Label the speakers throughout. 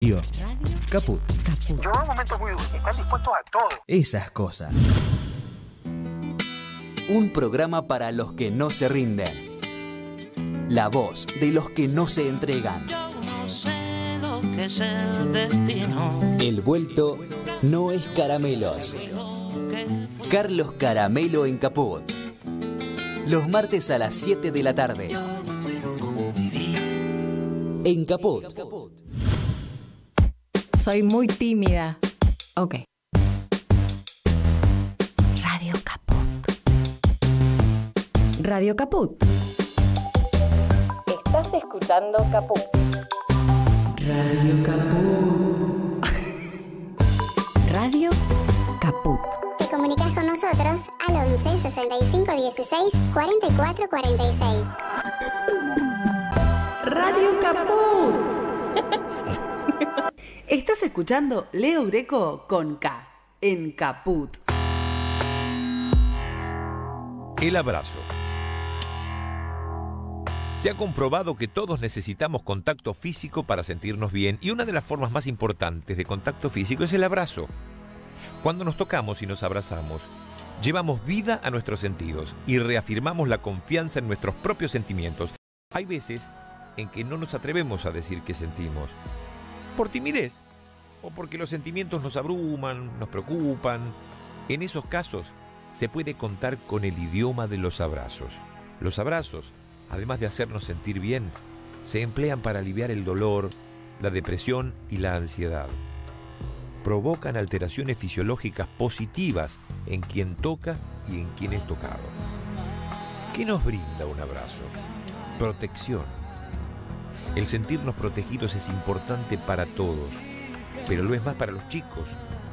Speaker 1: Radio Caput.
Speaker 2: Yo en momentos muy duros, están dispuestos a todo.
Speaker 1: Esas cosas. Un programa para los que no se rinden. La voz de los que no se entregan.
Speaker 3: Yo no sé lo que es el destino.
Speaker 1: El vuelto no es caramelos. Carlos Caramelo en Caput. Los martes a las 7 de la tarde. En Caput.
Speaker 4: Soy muy tímida. Ok. Radio Caput. Radio Caput. Estás escuchando Caput. Radio Caput. Radio Caput.
Speaker 5: Te comunicas con nosotros al 11 65 16 44 46.
Speaker 4: Radio Caput. Estás escuchando Leo Greco con K en Caput.
Speaker 6: El abrazo. Se ha comprobado que todos necesitamos contacto físico para sentirnos bien, y una de las formas más importantes de contacto físico es el abrazo. Cuando nos tocamos y nos abrazamos, llevamos vida a nuestros sentidos y reafirmamos la confianza en nuestros propios sentimientos. Hay veces en que no nos atrevemos a decir qué sentimos, por timidez o porque los sentimientos nos abruman, nos preocupan. En esos casos se puede contar con el idioma de los abrazos. Los abrazos, además de hacernos sentir bien, se emplean para aliviar el dolor, la depresión y la ansiedad. Provocan alteraciones fisiológicas positivas en quien toca y en quien es tocado. ¿Qué nos brinda un abrazo? Protección. El sentirnos protegidos es importante para todos, pero lo es más para los chicos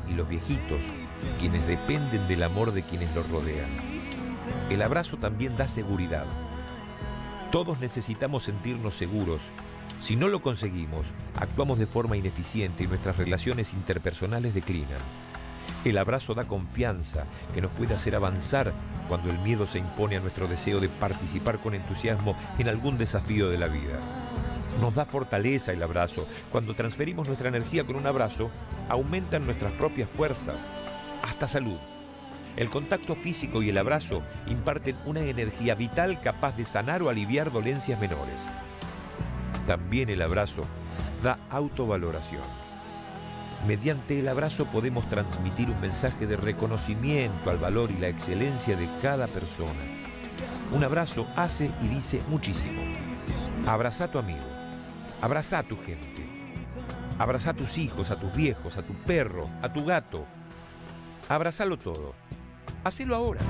Speaker 6: y los viejitos, quienes dependen del amor de quienes los rodean. El abrazo también da seguridad. Todos necesitamos sentirnos seguros. Si no lo conseguimos, actuamos de forma ineficiente y nuestras relaciones interpersonales declinan. El abrazo da confianza, que nos puede hacer avanzar cuando el miedo se impone a nuestro deseo de participar con entusiasmo en algún desafío de la vida. Nos da fortaleza el abrazo. Cuando transferimos nuestra energía con un abrazo, aumentan nuestras propias fuerzas, hasta salud. El contacto físico y el abrazo imparten una energía vital capaz de sanar o aliviar dolencias menores. También el abrazo da autovaloración. Mediante el abrazo podemos transmitir un mensaje de reconocimiento al valor y la excelencia de cada persona. Un abrazo hace y dice muchísimo. Abraza a tu amigo, abraza a tu gente, abraza a tus hijos, a tus viejos, a tu perro, a tu gato. Abrazalo todo. Hacelo ahora.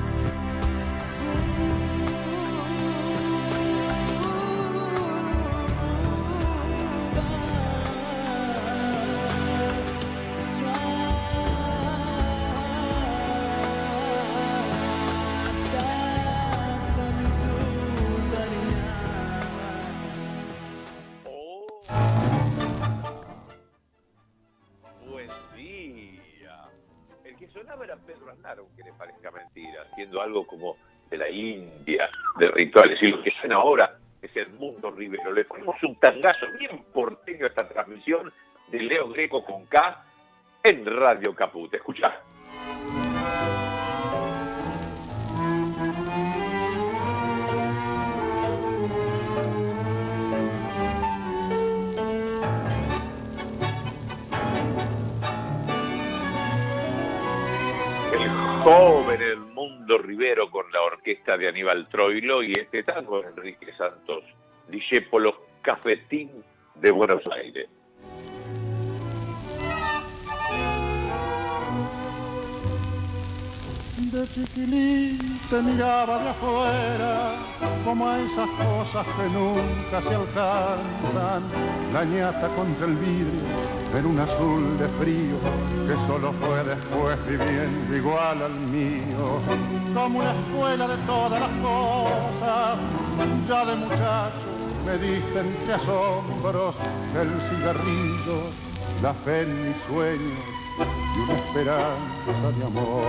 Speaker 7: Aunque le parezca mentira, haciendo algo como de la India, de rituales, y lo que suena ahora es el Mundo Rivero. Le ponemos un tangazo bien porteño a esta transmisión de Leo Greco con K en Radio Caput. Escuchá. Joven el Mundo Rivero con la orquesta de Aníbal Troilo y este tango de Enrique Santos Discépolo, Cafetín de Buenos Aires.
Speaker 8: De chiquilín miraba de afuera como a esas cosas que nunca se alcanzan, la ñata contra el vidrio en un azul de frío que solo fue después viviendo igual al mío, como una escuela de todas las cosas. Ya de muchacho me dicen que asombros, el cigarrillo, la fe en mis sueños y una esperanza de amor.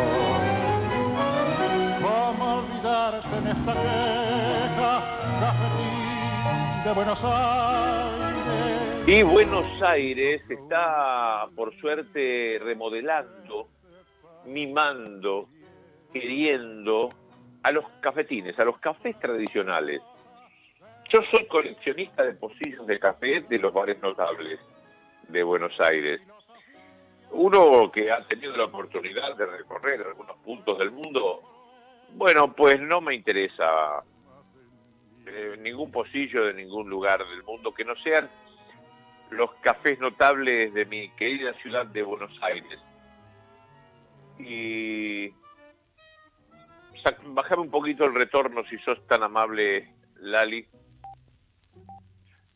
Speaker 8: ¿Cómo olvidarte en esta queja, cafetín de Buenos Aires?
Speaker 7: Y Buenos Aires está, por suerte, remodelando, mimando, queriendo a los cafetines, a los cafés tradicionales. Yo soy coleccionista de pocillos de café de los bares notables de Buenos Aires. Uno que ha tenido la oportunidad de recorrer algunos puntos del mundo, bueno, pues no me interesa ningún pocillo de ningún lugar del mundo que no sean los cafés notables de mi querida ciudad de Buenos Aires. Y bajame un poquito el retorno si sos tan amable, Lali.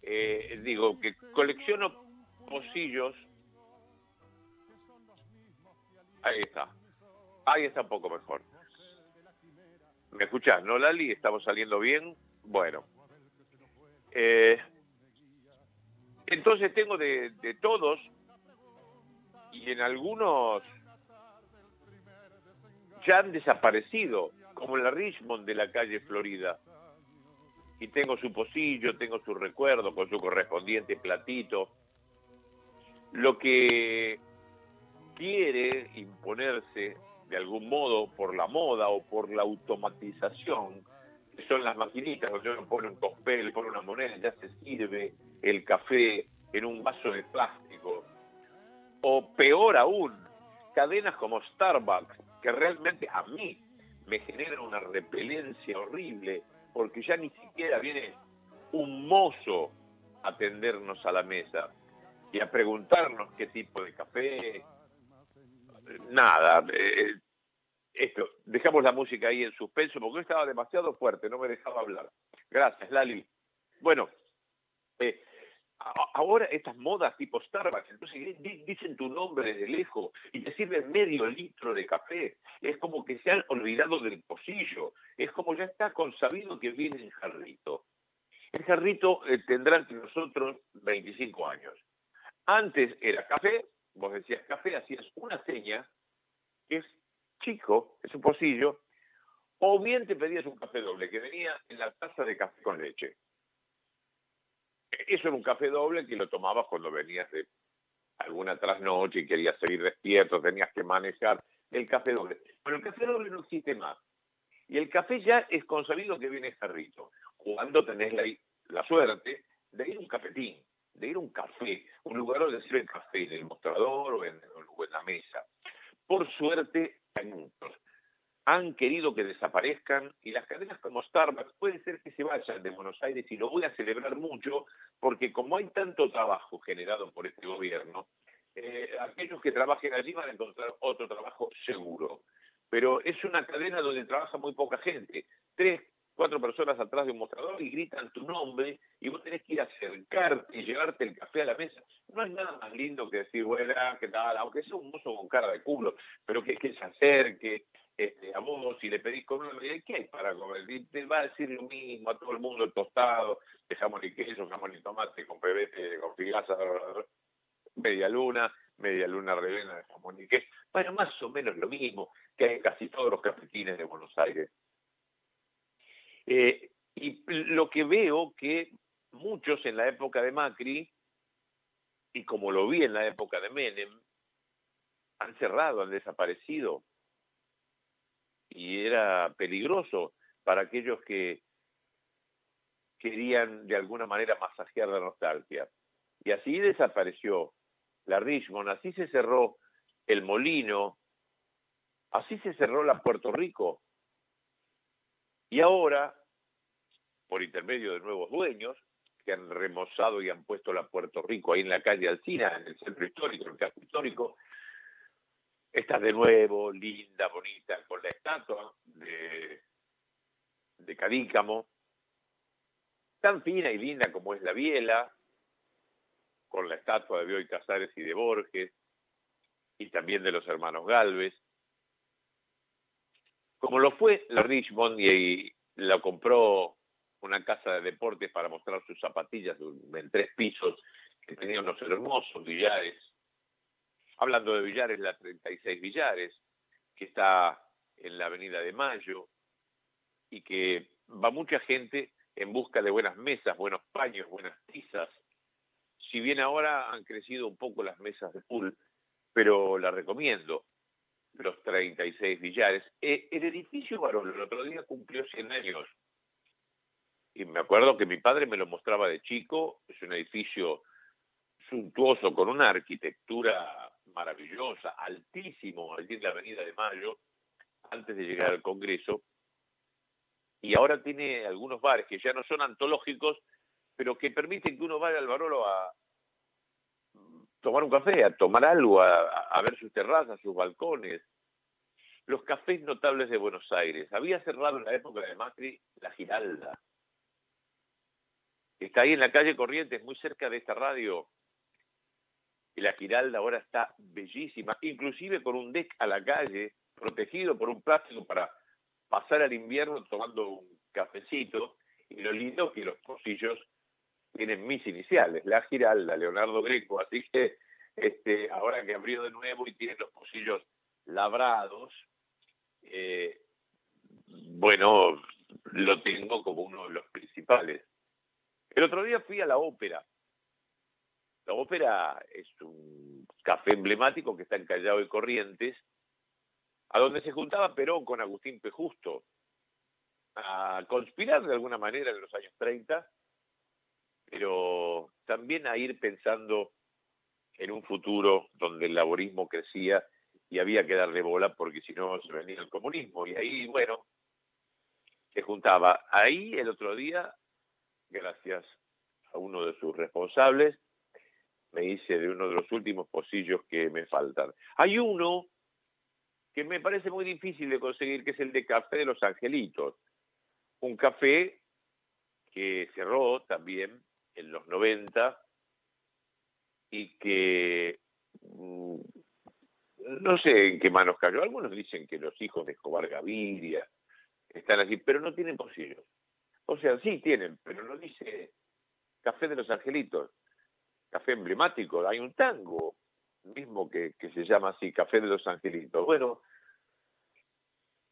Speaker 7: Digo que colecciono pocillos. Ahí está un poco mejor. ¿Me escuchás, no, Lali? ¿Estamos saliendo bien? Bueno. Entonces tengo de todos, y en algunos ya han desaparecido, como la Richmond de la calle Florida. Y tengo su pocillo, tengo su recuerdo con su correspondiente platito. Lo que quiere imponerse de algún modo por la moda o por la automatización, que son las maquinitas donde uno pone un cospel, pone una moneda, ya se sirve el café en un vaso de plástico. O peor aún, cadenas como Starbucks, que realmente a mí me generan una repelencia horrible, porque ya ni siquiera viene un mozo a atendernos a la mesa y a preguntarnos qué tipo de café. Nada. Dejamos la música ahí en suspenso, porque estaba demasiado fuerte, no me dejaba hablar. Gracias, Lali. Bueno, ahora estas modas tipo Starbucks, entonces dicen tu nombre desde lejos y te sirven medio litro de café. Es como que se han olvidado del pocillo. Es como ya está consabido que viene el jarrito. El jarrito tendrá entre nosotros 25 años. Antes era café, vos decías café, hacías una seña, que es chico, es un pocillo, o bien te pedías un café doble, que venía en la taza de café con leche. Eso era un café doble que lo tomabas cuando venías de alguna trasnoche y querías seguir despierto, tenías que manejar el café doble. Pero el café doble no existe más. Y el café ya es consabido que viene jarrito. Cuando tenés la suerte de ir a un cafetín, de ir a un café, un lugar donde sirven café, en el mostrador o en la mesa. Por suerte, hay muchos. Han querido que desaparezcan y las cadenas como Starbucks puede ser que se vayan de Buenos Aires, y lo voy a celebrar mucho porque como hay tanto trabajo generado por este gobierno, aquellos que trabajen allí van a encontrar otro trabajo seguro. Pero es una cadena donde trabaja muy poca gente. 3, 4 personas atrás de un mostrador y gritan tu nombre y vos tenés que ir a acercarte y llevarte el café a la mesa. No hay nada más lindo que decir, bueno, ¿qué tal? Aunque sea un mozo con cara de culo, pero que se acerque a vos y le pedís con una medida, ¿qué hay para comer? Y te va a decir lo mismo a todo el mundo, el tostado, de jamón y queso, jamón y tomate, con pebete, con figaza, media luna rellena de jamón y queso. Bueno, más o menos lo mismo que hay en casi todos los cafetines de Buenos Aires. Y lo que veo que muchos en la época de Macri, y como lo vi en la época de Menem, han cerrado, han desaparecido. Y era peligroso para aquellos que querían de alguna manera masajear la nostalgia. Y así desapareció la Richmond, así se cerró el Molino, así se cerró la Puerto Rico. Y ahora, por intermedio de nuevos dueños, que han remozado y han puesto la Puerto Rico ahí en la calle Alsina, en el centro histórico, en el casco histórico, está de nuevo, linda, bonita, con la estatua de Cadícamo, tan fina y linda como es la Biela, con la estatua de Bioy Casares y de Borges, y también de los hermanos Gálvez, como lo fue la Richmond, y la compró una casa de deportes para mostrar sus zapatillas en 3 pisos, que tenía unos hermosos billares. Hablando de billares, la 36 Billares, que está en la Avenida de Mayo, y que va mucha gente en busca de buenas mesas, buenos paños, buenas tizas, si bien ahora han crecido un poco las mesas de pool, pero la recomiendo, los 36 billares. El edificio Barolo el otro día cumplió 100 años. Y me acuerdo que mi padre me lo mostraba de chico. Es un edificio suntuoso, con una arquitectura maravillosa, altísimo, allí en la Avenida de Mayo, antes de llegar al Congreso. Y ahora tiene algunos bares que ya no son antológicos, pero que permiten que uno vaya al Barolo a tomar un café, a tomar algo, a ver sus terrazas, sus balcones. Los cafés notables de Buenos Aires. Había cerrado en la época de Macri la Giralda. Está ahí en la calle Corrientes, muy cerca de esta radio. Y la Giralda ahora está bellísima, inclusive con un deck a la calle, protegido por un plástico para pasar al invierno tomando un cafecito. Y lo lindo es que los pocillos tienen mis iniciales, la Giralda, Leonardo Greco. Así que ahora que abrió de nuevo y tiene los pocillos labrados, bueno, lo tengo como uno de los principales. El otro día fui a la Ópera. La Ópera es un café emblemático que está en Callao y Corrientes, a donde se juntaba Perón con Agustín P. Justo a conspirar de alguna manera en los años 30, pero también a ir pensando en un futuro donde el laborismo crecía y había que darle bola porque si no se venía el comunismo. Y ahí, bueno, se juntaba. Ahí el otro día, gracias a uno de sus responsables, me hice de uno de los últimos pocillos que me faltan. Hay uno que me parece muy difícil de conseguir, que es el de Café de los Angelitos. Un café que cerró también en los 90 y que no sé en qué manos cayó. Algunos dicen que los hijos de Escobar Gaviria están así, pero no tienen pocillos. O sea, sí tienen, pero no dice Café de los Angelitos. Café emblemático. Hay un tango mismo que se llama así, Café de los Angelitos. Bueno,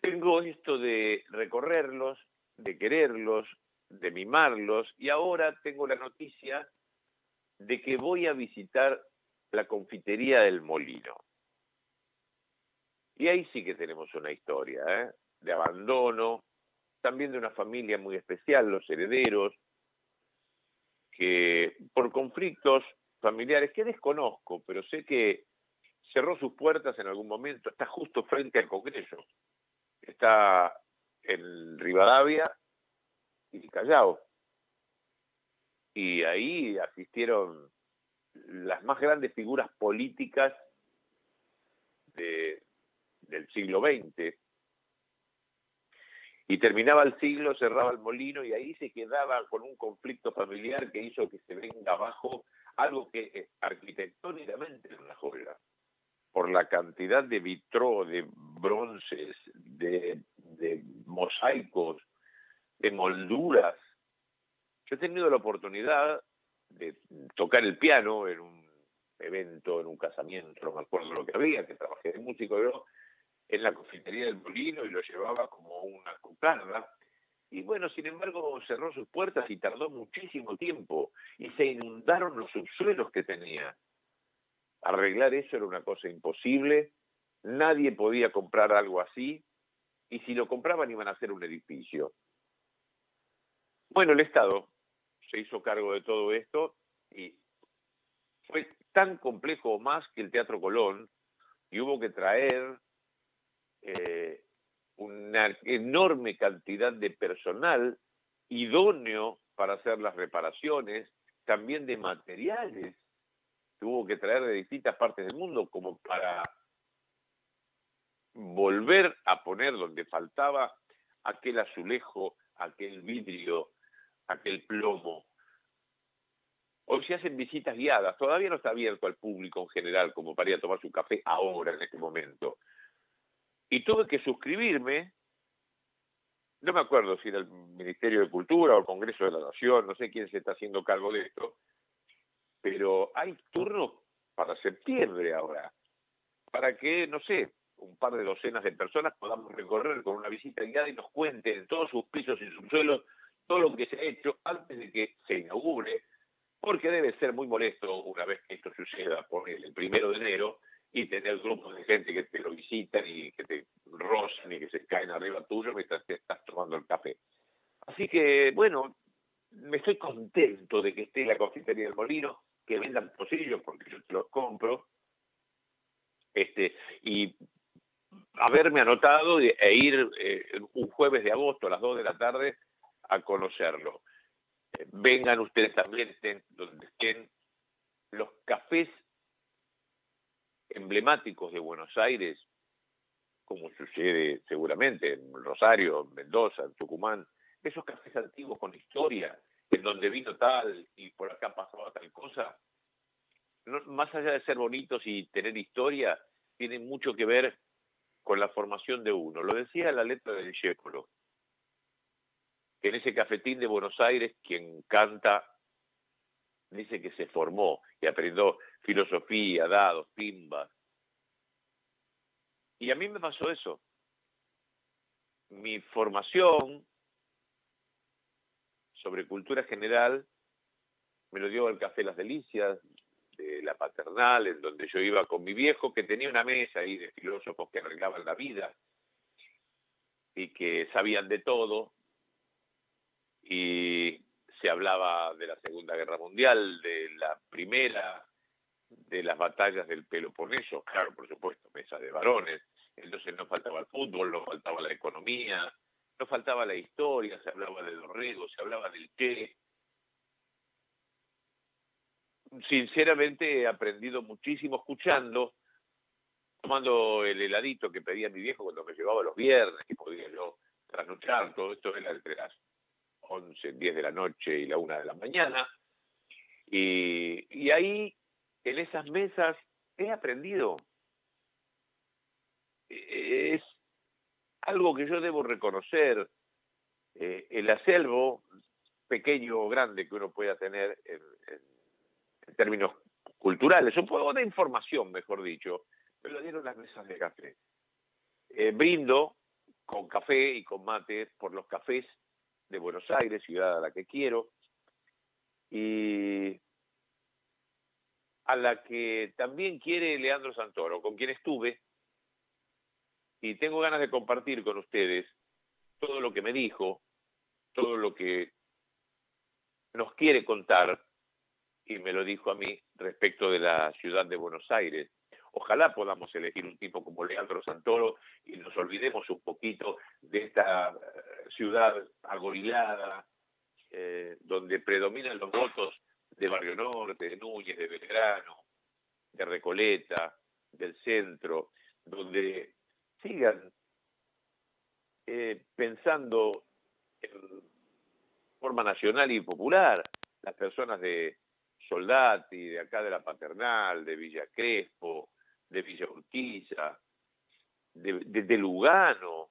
Speaker 7: tengo esto de recorrerlos, de quererlos, de mimarlos, y ahora tengo la noticia de que voy a visitar la confitería del Molino. Y ahí sí que tenemos una historia, de abandono, también de una familia muy especial, los herederos, que por conflictos familiares que desconozco, pero sé que cerró sus puertas en algún momento. Está justo frente al Congreso. Está en Rivadavia y Callao. Y ahí asistieron las más grandes figuras políticas del siglo XX. Y terminaba el siglo, cerraba el Molino y ahí se quedaba con un conflicto familiar que hizo que se venga abajo algo que arquitectónicamente era una joya. Por la cantidad de vitró, de bronces, de mosaicos, de molduras. Yo he tenido la oportunidad de tocar el piano en un evento, en un casamiento, no me acuerdo lo que había, que trabajé de músico yo, en la confitería del Molino y lo llevaba como una cucarda. Y bueno, sin embargo, cerró sus puertas y tardó muchísimo tiempo y se inundaron los subsuelos que tenía. Arreglar eso era una cosa imposible, nadie podía comprar algo así y si lo compraban iban a hacer un edificio. Bueno, el Estado se hizo cargo de todo esto y fue tan complejo o más que el Teatro Colón y hubo que traer una enorme cantidad de personal idóneo para hacer las reparaciones, también de materiales que hubo que traer de distintas partes del mundo como para volver a poner donde faltaba aquel azulejo, aquel vidrio, aquel plomo. Hoy se hacen visitas guiadas, todavía no está abierto al público en general como para ir a tomar su café ahora, en este momento. Y tuve que suscribirme, no me acuerdo si era el Ministerio de Cultura o el Congreso de la Nación, no sé quién se está haciendo cargo de esto, pero hay turnos para septiembre ahora, para que, no sé, un par de docenas de personas podamos recorrer con una visita guiada y nos cuenten en todos sus pisos y subsuelos todo lo que se ha hecho antes de que se inaugure, porque debe ser muy molesto una vez que esto suceda por el 1 de enero y tener grupos de gente que te lo visitan y que te rozan y que se caen arriba tuyo mientras te estás tomando el café. Así que, bueno, me estoy contento de que esté la confitería del Molino, que vendan pocillos porque yo te los compro, y haberme anotado e ir un jueves de agosto a las 2 de la tarde a conocerlo. Vengan ustedes también, estén donde estén. Los cafés emblemáticos de Buenos Aires, como sucede seguramente en Rosario, en Mendoza, en Tucumán, esos cafés antiguos con historia, en donde vino tal y por acá pasaba tal cosa, no, más allá de ser bonitos y tener historia, tienen mucho que ver con la formación de uno. Lo decía la letra del Discépolo, que en ese cafetín de Buenos Aires, quien canta dice que se formó y aprendió filosofía, dados, pimbas. Y a mí me pasó eso. Mi formación sobre cultura general me lo dio el Café Las Delicias de la Paternal, en donde yo iba con mi viejo, que tenía una mesa ahí de filósofos que arreglaban la vida y que sabían de todo, y se hablaba de la Segunda Guerra Mundial, de la Primera, de las batallas del Peloponeso, claro, por supuesto, mesa de varones. Entonces no faltaba el fútbol, no faltaba la economía, no faltaba la historia, se hablaba de Dorrego, se hablaba del Che. Sinceramente he aprendido muchísimo escuchando, tomando el heladito que pedía mi viejo cuando me llevaba los viernes, que podía yo trasnochar. Todo esto era entre las 11, 10 de la noche y la 1 de la mañana. Y ahí, en esas mesas, he aprendido. Es algo que yo debo reconocer. El acervo pequeño o grande que uno pueda tener en términos culturales, o de información, mejor dicho, me lo dieron las mesas de café. Brindo con café y con mate por los cafés de Buenos Aires, ciudad a la que quiero, y a la que también quiere Leandro Santoro, con quien estuve, y tengo ganas de compartir con ustedes todo lo que me dijo, todo lo que nos quiere contar, y me lo dijo a mí respecto de la ciudad de Buenos Aires. Ojalá podamos elegir un tipo como Leandro Santoro y nos olvidemos un poquito de esta ciudad agorilada, donde predominan los votos de Barrio Norte, de Núñez, de Belgrano, de Recoleta, del centro, donde sigan pensando en forma nacional y popular las personas de Soldati, de acá de la Paternal, de Villa Crespo, de Villa Urquiza, de Lugano.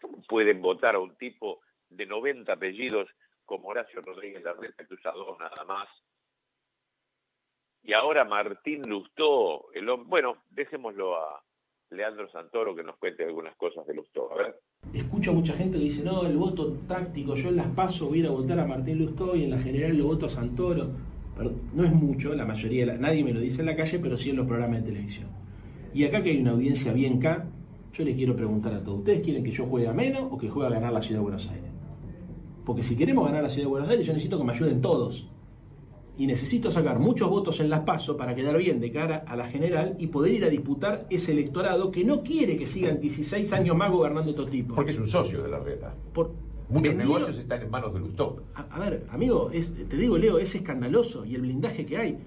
Speaker 7: ¿Cómo pueden votar a un tipo de 90 apellidos como Horacio Rodríguez Larreta, que usa 2 nada más? Y ahora Martín Lustó, bueno, dejémoslo a Leandro Santoro que nos cuente algunas cosas de Lustó. A ver.
Speaker 9: Escucho a mucha gente que dice, no, el voto táctico, yo en las PASO voy a ir a votar a Martín Lustó y en la general lo voto a Santoro. Pero no es mucho, la mayoría, nadie me lo dice en la calle, pero sí en los programas de televisión. Y acá que hay una audiencia bien acá, yo les quiero preguntar a todos, ¿ustedes quieren que yo juegue a menos o que juegue a ganar la Ciudad de Buenos Aires? Porque si queremos ganar la Ciudad de Buenos Aires, yo necesito que me ayuden todos. Y necesito sacar muchos votos en las PASO para quedar bien de cara a la general y poder ir a disputar ese electorado que no quiere que sigan 16 años más gobernando estos tipos.
Speaker 6: Porque es un socio de Larreta. Muchos negocios están en manos de Lustó.
Speaker 9: A ver, amigo, te digo, Leo, es escandaloso. Y el blindaje que hay.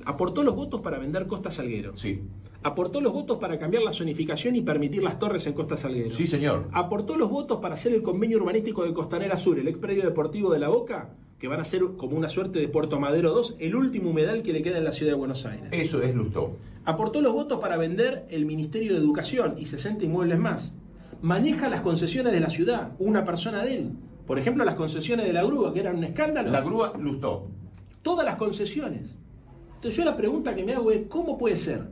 Speaker 9: Aportó los votos para vender Costa Salguero.
Speaker 6: Sí.
Speaker 9: Aportó los votos para cambiar la zonificación y permitir las torres en Costa Salguero.
Speaker 6: Sí, señor.
Speaker 9: Aportó los votos para hacer el convenio urbanístico de Costanera Sur, el ex predio deportivo de La Boca, que van a ser como una suerte de Puerto Madero 2, el último humedal que le queda en la ciudad de Buenos Aires.
Speaker 6: Eso es Lustó.
Speaker 9: Aportó los votos para vender el Ministerio de Educación y 60 inmuebles más. Maneja las concesiones de la ciudad, una persona de él. Por ejemplo, las concesiones de la grúa, que eran un escándalo.
Speaker 6: La grúa, Lustó.
Speaker 9: Todas las concesiones. Entonces yo la pregunta que me hago es, ¿cómo puede ser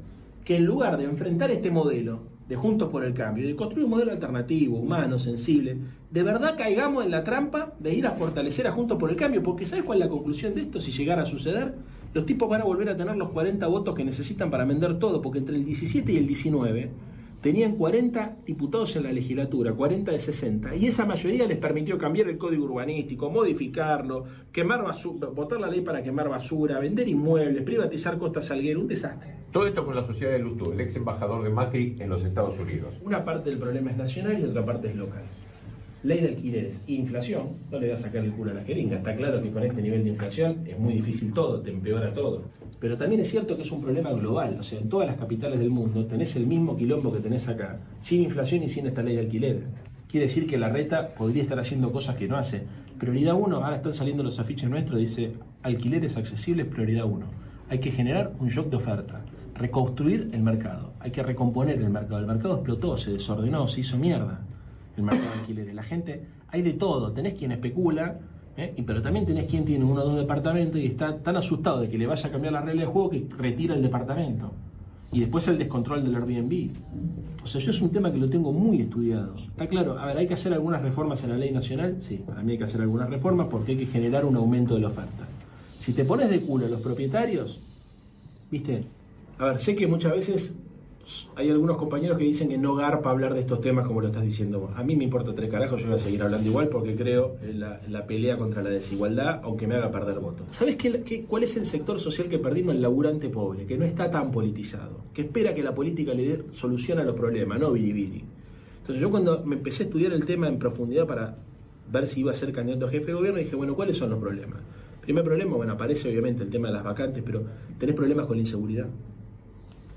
Speaker 9: que en lugar de enfrentar este modelo de Juntos por el Cambio, de construir un modelo alternativo, humano, sensible, de verdad caigamos en la trampa de ir a fortalecer a Juntos por el Cambio, porque ¿sabes cuál es la conclusión de esto si llegara a suceder? Los tipos van a volver a tener los 40 votos que necesitan para vender todo, porque entre el 17 y el 19 tenían 40 diputados en la legislatura, 40 de 60, y esa mayoría les permitió cambiar el código urbanístico, modificarlo, quemar basura, votar la ley para quemar basura, vender inmuebles, privatizar Costa Salguero, un desastre.
Speaker 7: Todo esto con la sociedad de Lustó, el ex embajador de Macri en los Estados Unidos.
Speaker 9: Una parte del problema es nacional y otra parte es local. Ley de alquileres e inflación, no le va a sacar el culo a la jeringa. Está claro que con este nivel de inflación es muy difícil todo, te empeora todo. Pero también es cierto que es un problema global. O sea, en todas las capitales del mundo tenés el mismo quilombo que tenés acá, sin inflación y sin esta ley de alquileres. Quiere decir que la reta podría estar haciendo cosas que no hace. Prioridad 1, ahora están saliendo los afiches nuestros, dice alquileres accesibles, prioridad 1. Hay que generar un shock de oferta, reconstruir el mercado, hay que recomponer el mercado explotó, se desordenó, se hizo mierda. El mercado de alquileres. La gente, hay de todo, tenés quien especula, pero también tenés quien tiene 1 o 2 departamentos y está tan asustado de que le vaya a cambiar la regla de juego que retira el departamento. Y después el descontrol del Airbnb. O sea, yo es un tema que lo tengo muy estudiado. Está claro, a ver, ¿hay que hacer algunas reformas en la ley nacional? Sí, para mí hay que hacer algunas reformas porque hay que generar un aumento de la oferta. Si te pones de culo a los propietarios, ¿viste? A ver, sé que muchas veces hay algunos compañeros que dicen que no garpa hablar de estos temas como lo estás diciendo vos. A mí me importa 3 carajos, yo voy a seguir hablando igual porque creo en la pelea contra la desigualdad, aunque me haga perder votos. ¿Sabés cuál es el sector social que perdimos? El laburante pobre, que no está tan politizado, que espera que la política le dé solución a los problemas, no biribiri. Entonces yo cuando me empecé a estudiar el tema en profundidad para ver si iba a ser candidato a jefe de gobierno, dije, bueno, ¿cuáles son los problemas? Primer problema, bueno, aparece obviamente el tema de las vacantes, pero tenés problemas con la inseguridad.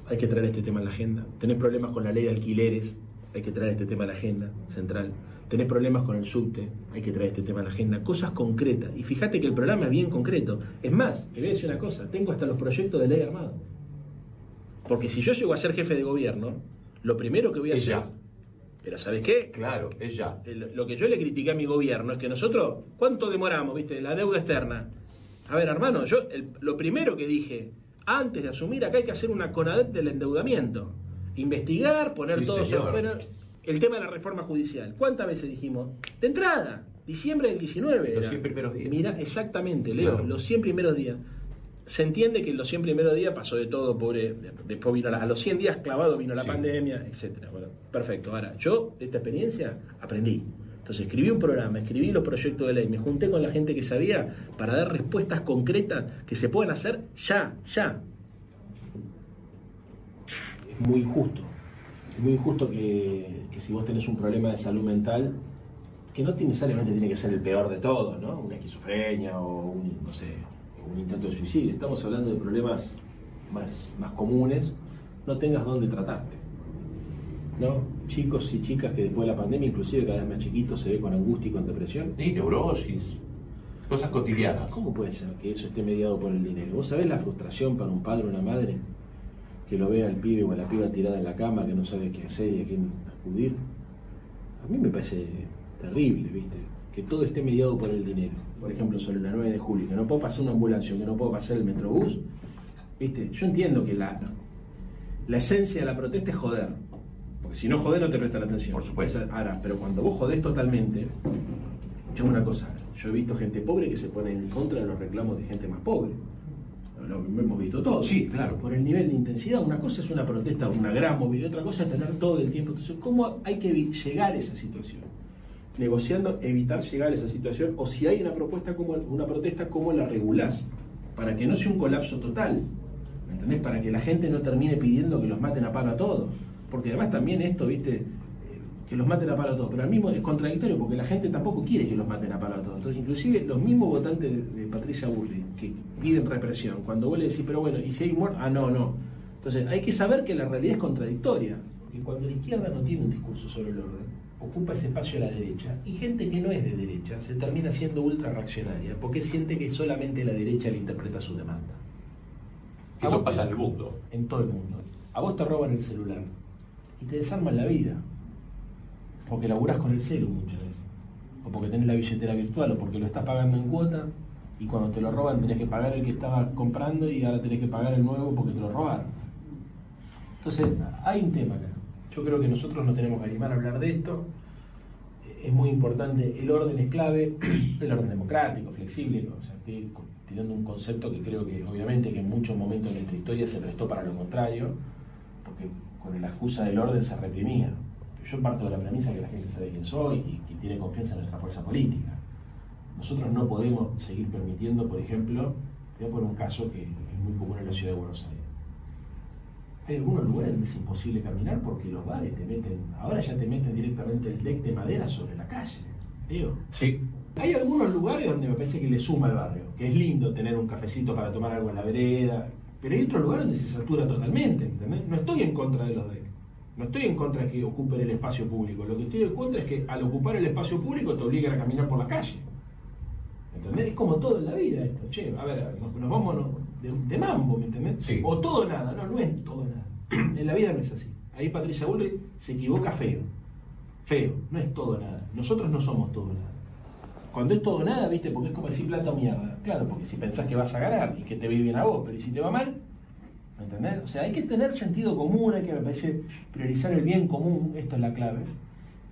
Speaker 9: Hay que traer este tema a la agenda. Tenés problemas con la ley de alquileres, hay que traer este tema a la agenda central. Tenés problemas con el subte, hay que traer este tema a la agenda. Cosas concretas. Y fíjate que el programa es bien concreto. Es más, te voy a decir una cosa, tengo hasta los proyectos de ley armados. Porque si yo llego a ser jefe de gobierno, lo primero que voy a hacer...
Speaker 7: Ya.
Speaker 9: Pero ¿sabes qué?
Speaker 7: Claro, es ya.
Speaker 9: Lo que yo le critiqué a mi gobierno es que nosotros, ¿cuánto demoramos, viste? La deuda externa. A ver, hermano, lo primero que dije... Antes de asumir, acá hay que hacer una CONADEP del endeudamiento. Investigar, poner todo sobre el tema de la reforma judicial. ¿Cuántas veces dijimos? De entrada, diciembre del 19.
Speaker 7: Los 100 primeros días.
Speaker 9: Mira, exactamente, Leo, claro. Los 100 primeros días. Se entiende que en los 100 primeros días pasó de todo, pobre. Después vino a los 100 días clavado vino la pandemia, etcétera. Bueno, perfecto. Ahora, yo de esta experiencia aprendí. Entonces escribí un programa, escribí los proyectos de ley, me junté con la gente que sabía para dar respuestas concretas que se puedan hacer ya. Es muy injusto que si vos tenés un problema de salud mental, que no necesariamente tiene que ser el peor de todos, ¿no? Una esquizofrenia o un intento de suicidio. Estamos hablando de problemas más comunes, no tengas dónde tratarte, ¿no? Chicos y chicas que después de la pandemia, inclusive cada vez más chiquitos, se ve con angustia y con depresión.
Speaker 7: Y neurosis, cosas cotidianas.
Speaker 9: ¿Cómo puede ser que eso esté mediado por el dinero? ¿Vos sabés la frustración para un padre o una madre que lo ve al pibe o a la piba tirada en la cama, que no sabe qué hacer y a quién acudir? A mí me parece terrible, ¿viste? Que todo esté mediado por el dinero. Por ejemplo, sobre la 9 de julio, que no puedo pasar una ambulancia, que no puedo pasar el metrobús, ¿viste? Yo entiendo que la esencia de la protesta es joder. Porque si no jodés no te prestan atención.
Speaker 7: Por supuesto.
Speaker 9: Ahora, pero cuando vos jodés totalmente, escuchame una cosa, yo he visto gente pobre que se pone en contra de los reclamos de gente más pobre. Lo hemos visto todo.
Speaker 7: Sí, claro.
Speaker 9: Por el nivel de intensidad, una cosa es una protesta, una gran movida, otra cosa es tener todo el tiempo. Entonces, ¿cómo hay que llegar a esa situación? Negociando, evitar llegar a esa situación, o si hay una protesta, ¿cómo la regulás? Para que no sea un colapso total, ¿me entendés? Para que la gente no termine pidiendo que los maten a palo a todos. Porque además también esto, ¿viste? Que los maten a palo a todos, pero al mismo es contradictorio porque la gente tampoco quiere que los maten a palo a todos. Entonces, inclusive los mismos votantes de Patricia Bullrich que piden represión, cuando vos le decís, pero bueno, ¿y si hay muertos? Ah, no. Entonces, hay que saber que la realidad es contradictoria. Porque cuando la izquierda no tiene un discurso sobre el orden, ocupa ese espacio a la derecha, y gente que no es de derecha se termina siendo ultra reaccionaria, porque siente que solamente la derecha le interpreta su demanda.
Speaker 7: Eso pasa en el mundo.
Speaker 9: En todo el mundo. A vos te roban el celular y te desarman la vida. Porque laburás con el celu muchas veces. O porque tenés la billetera virtual, o porque lo estás pagando en cuota, y cuando te lo roban tenés que pagar el que estabas comprando y ahora tenés que pagar el nuevo porque te lo robaron. Entonces, hay un tema acá. Yo creo que nosotros no tenemos que animar a hablar de esto. Es muy importante, el orden es clave, el orden democrático, flexible. O sea, estoy tirando un concepto que creo que obviamente que en muchos momentos de nuestra historia se prestó para lo contrario, porque con la excusa del orden se reprimía. Yo parto de la premisa que la gente sabe quién soy y tiene confianza en nuestra fuerza política. Nosotros no podemos seguir permitiendo, por ejemplo, voy a poner un caso que es muy común en la ciudad de Buenos Aires. Hay algunos lugares donde es imposible caminar porque los bares ahora ya te meten directamente el deck de madera sobre la calle. Digo,
Speaker 6: Sí.
Speaker 9: hay algunos lugares donde me parece que le suma al barrio, que es lindo tener un cafecito para tomar algo en la vereda, pero hay otros lugares donde se satura totalmente, ¿entendés? No estoy en contra de los decks, no estoy en contra de que ocupen el espacio público, lo que estoy en contra es que al ocupar el espacio público te obligan a caminar por la calle. ¿Entendés? Es como todo en la vida esto. Che, a ver, nos vamos de mambo, ¿me entendés?
Speaker 6: Sí.
Speaker 9: O todo o nada. No es todo o nada. En la vida no es así. Ahí Patricia Bullrich se equivoca feo. Feo. No es todo o nada. Nosotros no somos todo o nada. Cuando es todo o nada, ¿viste? Porque es como decir plata o mierda. Claro, porque si pensás que vas a ganar y que te va bien a vos, pero ¿y si te va mal? ¿Me entendés? O sea, hay que tener sentido común, hay que, me parece, priorizar el bien común. Esto es la clave.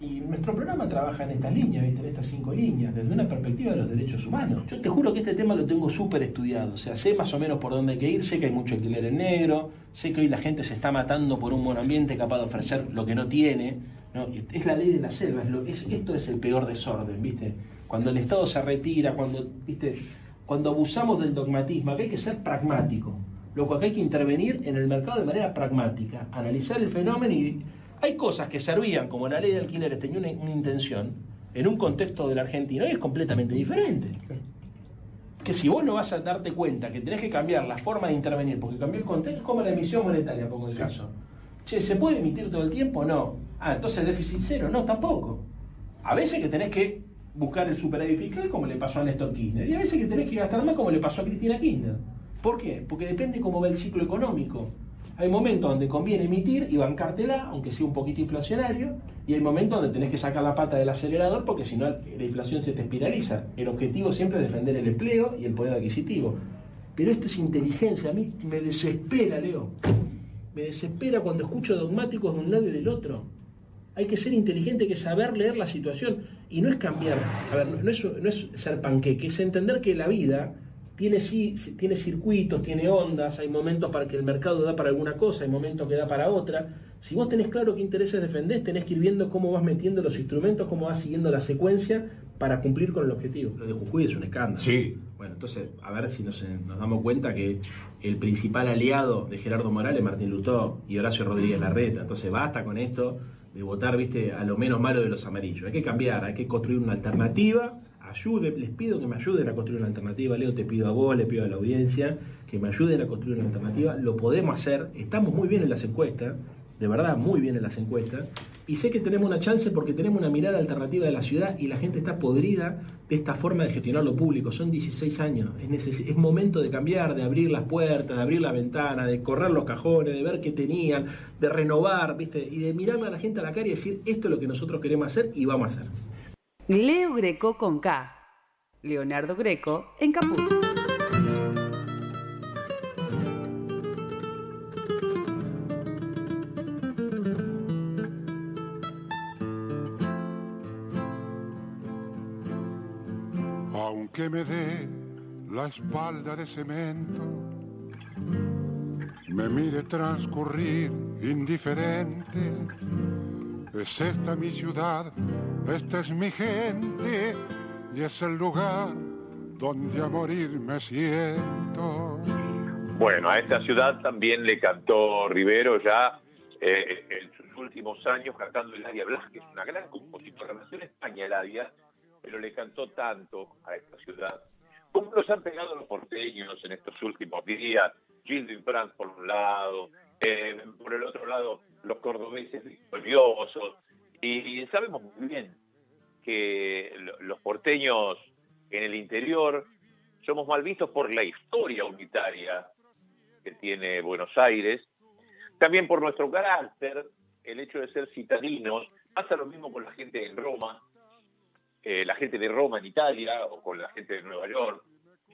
Speaker 9: Y nuestro programa trabaja en estas líneas, ¿viste? En estas 5 líneas, desde una perspectiva de los derechos humanos. Yo te juro que este tema lo tengo súper estudiado, o sea, sé más o menos por dónde hay que ir, sé que hay mucho alquiler en negro, sé que hoy la gente se está matando por un buen ambiente capaz de ofrecer lo que no tiene, ¿no? Es la ley de la selva, esto es el peor desorden, ¿viste? Cuando el Estado se retira, cuando abusamos del dogmatismo, acá hay que ser pragmático, loco, acá hay que intervenir en el mercado de manera pragmática, analizar el fenómeno y... Hay cosas que servían, como la ley de alquileres tenía una intención, en un contexto de la Argentina, y es completamente diferente. Que si vos no vas a darte cuenta que tenés que cambiar la forma de intervenir, porque cambió el contexto, es como la emisión monetaria, pongo el caso. Che, ¿se puede emitir todo el tiempo? No. Entonces déficit cero, no, tampoco. A veces que tenés que buscar el superávit fiscal, como le pasó a Néstor Kirchner, y a veces que tenés que gastar más, como le pasó a Cristina Kirchner. ¿Por qué? Porque depende cómo va el ciclo económico. Hay momentos donde conviene emitir y bancártela, aunque sea un poquito inflacionario, y hay momentos donde tenés que sacar la pata del acelerador porque si no la inflación se te espiraliza. El objetivo siempre es defender el empleo y el poder adquisitivo. Pero esto es inteligencia, a mí me desespera, Leo. Me desespera cuando escucho dogmáticos de un lado y del otro. Hay que ser inteligente, hay que saber leer la situación. Y no es cambiar, a ver, no es ser panqueque, es entender que la vida... Tiene circuitos, tiene ondas, hay momentos para que el mercado da para alguna cosa, hay momentos que da para otra. Si vos tenés claro qué intereses defendés, tenés que ir viendo cómo vas metiendo los instrumentos, cómo vas siguiendo la secuencia para cumplir con el objetivo. Lo de Jujuy es un escándalo.
Speaker 6: Sí.
Speaker 9: Bueno, entonces, a ver si nos damos cuenta que el principal aliado de Gerardo Morales, Martín Lustó y Horacio Rodríguez Larreta. Entonces, basta con esto de votar, ¿viste?, a lo menos malo de los amarillos. Hay que cambiar, hay que construir una alternativa. Les pido que me ayuden a construir una alternativa. Leo, te pido a vos, le pido a la audiencia que me ayuden a construir una alternativa. Lo podemos hacer, estamos muy bien en las encuestas, de verdad, muy bien en las encuestas, y sé que tenemos una chance porque tenemos una mirada alternativa de la ciudad y la gente está podrida de esta forma de gestionar lo público. Son 16 años, es momento de cambiar, de abrir las puertas, de abrir la ventana, de correr los cajones, de ver qué tenían, de renovar, ¿viste? Y de mirarle a la gente a la cara y decir, esto es lo que nosotros queremos hacer y vamos a hacer.
Speaker 4: Leo Greco con K. Leonardo Greco en Caput.
Speaker 8: Aunque me dé la espalda de cemento, me mire transcurrir indiferente. Es esta mi ciudad, esta es mi gente, y es el lugar donde a morir me siento.
Speaker 7: Bueno, a esta ciudad también le cantó Rivero ya en sus últimos años, cantando Eladia Blasquez, una gran compositora. Nació en España Eladia, pero le cantó tanto a esta ciudad. ¿Cómo los han pegado los porteños en estos últimos días? Gildo Infranz por un lado, por el otro lado los cordobeses victoriosos, y sabemos muy bien que los porteños en el interior somos mal vistos por la historia unitaria que tiene Buenos Aires, también por nuestro carácter, el hecho de ser citadinos. Pasa lo mismo con la gente en Roma, la gente de Roma en Italia, o con la gente de Nueva York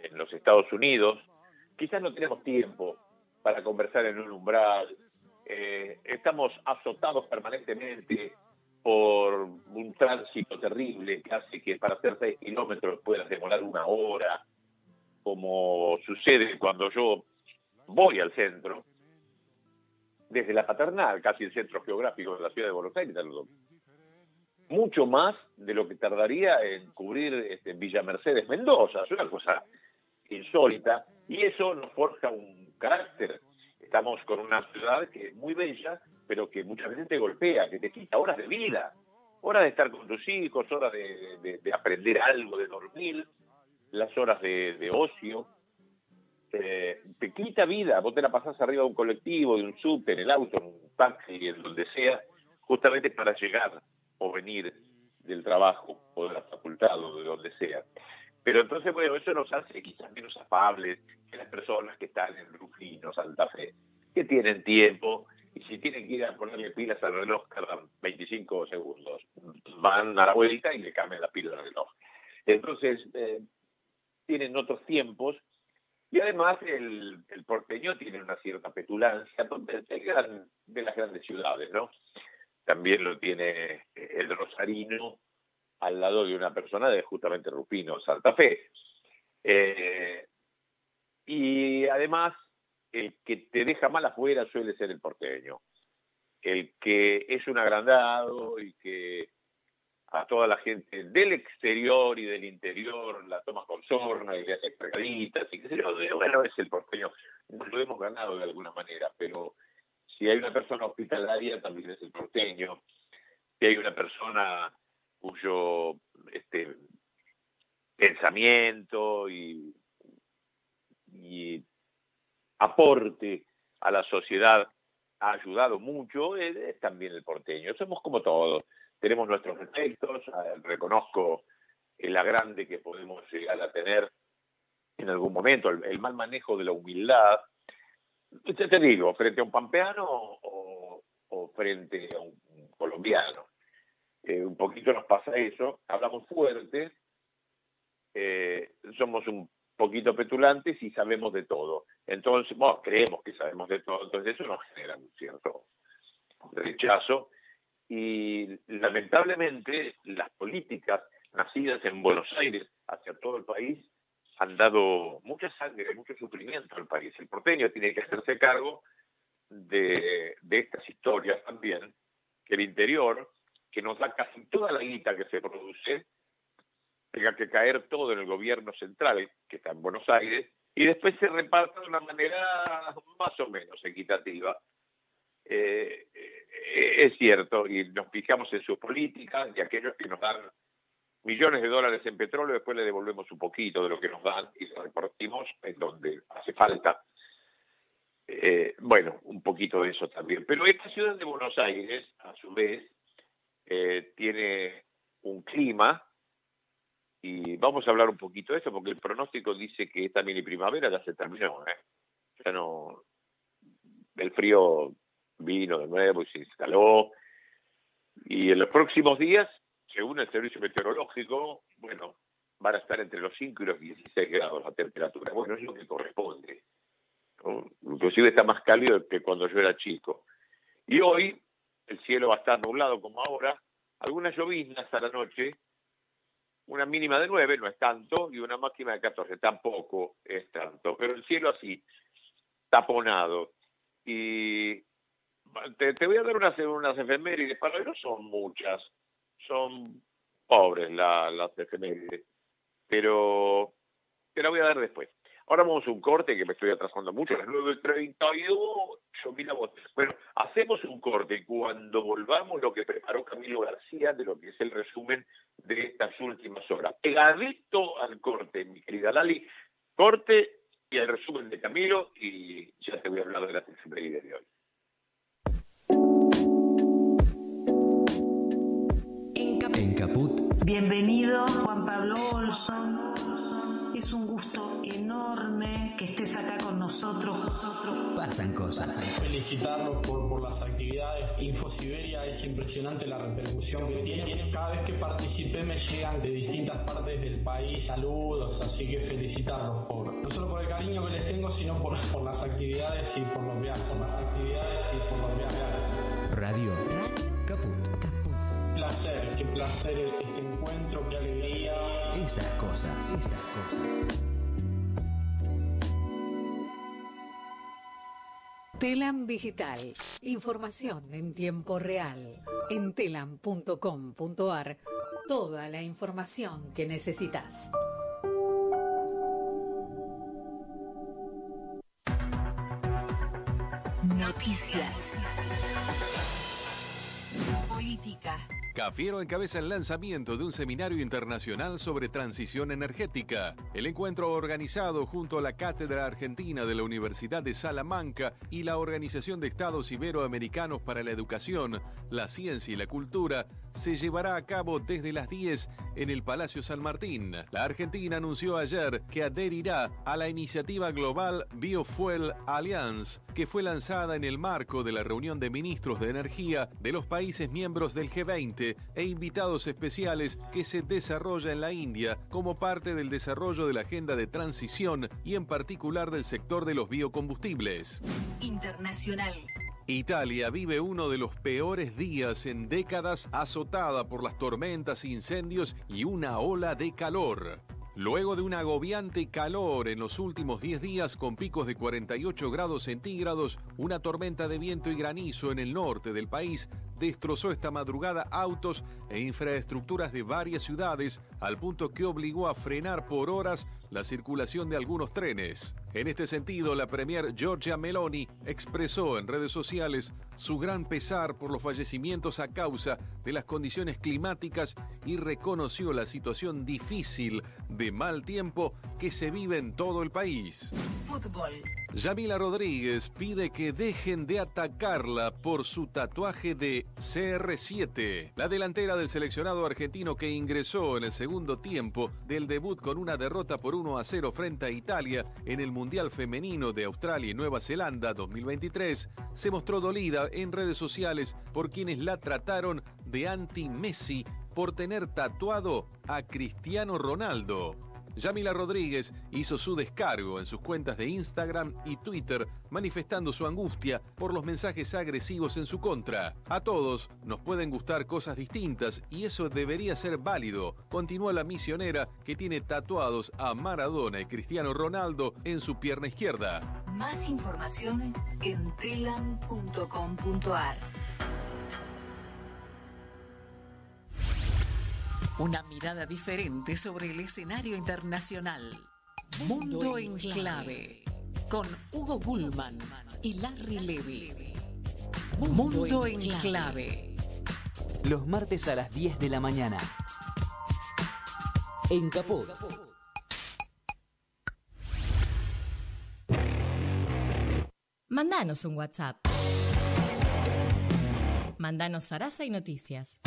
Speaker 7: en los Estados Unidos. Quizás no tenemos tiempo para conversar en un umbral, estamos azotados permanentemente por un tránsito terrible que hace que para hacer 6 kilómetros puedas demorar 1 hora, como sucede cuando yo voy al centro, desde la Paternal, casi el centro geográfico de la ciudad de Buenos Aires, mucho más de lo que tardaría en cubrir Villa Mercedes, Mendoza. Es una cosa insólita, y eso nos forja un carácter. Estamos con una ciudad que es muy bella, pero que muchas veces te golpea, que te quita horas de vida, horas de estar con tus hijos, horas de aprender algo, de dormir, las horas de ocio. Te quita vida. Vos te la pasás arriba de un colectivo, de un subte, en el auto, en un taxi, en donde sea, justamente para llegar o venir del trabajo o de la facultad o de donde sea. Pero entonces, bueno, eso nos hace quizás menos afables que las personas que están en Rufino, Santa Fe, que tienen tiempo, y si tienen que ir a ponerle pilas al reloj, tardan 25 segundos. Van a la vuelta y le cambian la pila al reloj. Entonces, tienen otros tiempos, y además el porteño tiene una cierta petulancia de las grandes ciudades, ¿no? También lo tiene el rosarino al lado de una persona de justamente Rufino, Santa Fe. Y además, el que te deja mal afuera suele ser el porteño. El que es un agrandado y que a toda la gente del exterior y del interior la toma con sorna y le hace fregaditas y qué sé yo. Bueno, es el porteño. Nos lo hemos ganado de alguna manera, pero si hay una persona hospitalaria, también es el porteño. Si hay una persona cuyo pensamiento y aporte a la sociedad ha ayudado mucho, es también el porteño. Somos como todos, tenemos nuestros defectos, reconozco el agrande que podemos llegar a tener en algún momento, el mal manejo de la humildad. Te digo, frente a un pampeano o frente a un colombiano. Un poquito nos pasa eso, hablamos fuerte, somos un poquito petulantes y sabemos de todo. Entonces, bueno, creemos que sabemos de todo, entonces eso nos genera un cierto rechazo. Y lamentablemente las políticas nacidas en Buenos Aires hacia todo el país han dado mucha sangre, mucho sufrimiento al país. El porteño tiene que hacerse cargo de estas historias también, que el interior, que nos da casi toda la guita que se produce, tenga que caer todo en el gobierno central, que está en Buenos Aires, y después se reparta de una manera más o menos equitativa. Es cierto, y nos fijamos en sus políticas, y aquellos que nos dan millones de dólares en petróleo, después le devolvemos un poquito de lo que nos dan y lo repartimos en donde hace falta. Bueno, un poquito de eso también. Pero esta ciudad de Buenos Aires, a su vez, tiene un clima, y vamos a hablar un poquito de eso, porque el pronóstico dice que esta mini primavera ya se terminó. Ya no, el frío vino de nuevo y se instaló, y en los próximos días, según el servicio meteorológico, bueno, van a estar entre los 5 y los 16 grados la temperatura. Bueno, es lo que corresponde, ¿no? Inclusive está más cálido que cuando yo era chico. Y hoy el cielo va a estar nublado como ahora, algunas lloviznas a la noche, una mínima de 9, no es tanto, y una máxima de 14, tampoco es tanto. Pero el cielo así, taponado. Y te voy a dar unas efemérides, para hoy no son muchas, son pobres las efemérides, pero te la voy a dar después. Ahora vamos a un corte, que me estoy atrasando mucho, a las 9:32, vi la voz. Bueno, hacemos un corte y cuando volvamos lo que preparó Camilo García de lo que es el resumen de estas últimas horas. Pegadito al corte, mi querida Lali, corte y el resumen de Camilo, y ya te voy a hablar de las efemérides de hoy.
Speaker 1: En Caput.
Speaker 10: Bienvenido, Juan Pablo Olson. Es un gusto enorme que estés acá con nosotros.
Speaker 1: Pasan cosas.
Speaker 11: Felicitarlos por las actividades. InfoSiberia es impresionante la repercusión que tiene. Cada vez que participé me llegan de distintas partes del país saludos, así que felicitarlos no solo por el cariño que les tengo, sino por las actividades y por los viajes. placer este encuentro, qué alegría.
Speaker 1: Esas cosas.
Speaker 12: Telam Digital. Información en tiempo real. En telam.com.ar. Toda la información que necesitas.
Speaker 13: Noticias. Política.
Speaker 14: Cafiero encabeza el lanzamiento de un seminario internacional sobre transición energética. El encuentro organizado junto a la Cátedra Argentina de la Universidad de Salamanca y la Organización de Estados Iberoamericanos para la Educación, la Ciencia y la Cultura se llevará a cabo desde las 10 en el Palacio San Martín. La Argentina anunció ayer que adherirá a la iniciativa global Biofuel Alliance, que fue lanzada en el marco de la reunión de ministros de energía de los países miembros del G20 e invitados especiales que se desarrolla en la India como parte del desarrollo de la agenda de transición y en particular del sector de los biocombustibles.
Speaker 13: Internacional.
Speaker 14: Italia vive uno de los peores días en décadas, azotada por las tormentas, incendios y una ola de calor. Luego de un agobiante calor en los últimos 10 días con picos de 48 grados centígrados, una tormenta de viento y granizo en el norte del país destrozó esta madrugada autos e infraestructuras de varias ciudades, al punto que obligó a frenar por horas la circulación de algunos trenes. En este sentido, la premier Giorgia Meloni expresó en redes sociales su gran pesar por los fallecimientos a causa de las condiciones climáticas y reconoció la situación difícil de mal tiempo que se vive en todo el país.
Speaker 13: Fútbol.
Speaker 14: Yamila Rodríguez pide que dejen de atacarla por su tatuaje de CR7. La delantera del seleccionado argentino que ingresó en el segundo tiempo del debut con una derrota por 1-0 frente a Italia en el Mundial Femenino de Australia y Nueva Zelanda 2023, se mostró dolida en redes sociales por quienes la trataron de anti-Messi por tener tatuado a Cristiano Ronaldo. Yamila Rodríguez hizo su descargo en sus cuentas de Instagram y Twitter, manifestando su angustia por los mensajes agresivos en su contra. A todos nos pueden gustar cosas distintas y eso debería ser válido, continúa la misionera que tiene tatuados a Maradona y Cristiano Ronaldo en su pierna izquierda.
Speaker 13: Más información en telam.com.ar.
Speaker 12: Una mirada diferente sobre el escenario internacional. Mundo en Clave. Con Hugo Gulman y Larry Levy. Mundo en Clave.
Speaker 1: Los martes a las 10 de la mañana. En Caput.
Speaker 15: Mandanos un WhatsApp. Mandanos Sarasa y Noticias.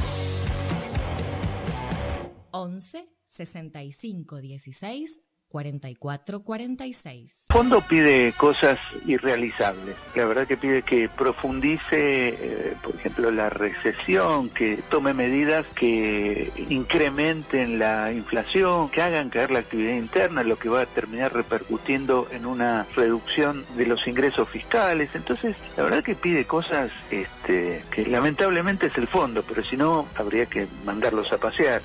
Speaker 15: 11 65 16 44 46.
Speaker 16: El fondo pide cosas irrealizables. La verdad que pide que profundice, por ejemplo, la recesión, que tome medidas que incrementen la inflación, que hagan caer la actividad interna, lo que va a terminar repercutiendo en una reducción de los ingresos fiscales. Entonces, la verdad que pide cosas que lamentablemente es el fondo, pero si no, habría que mandarlos a pasear.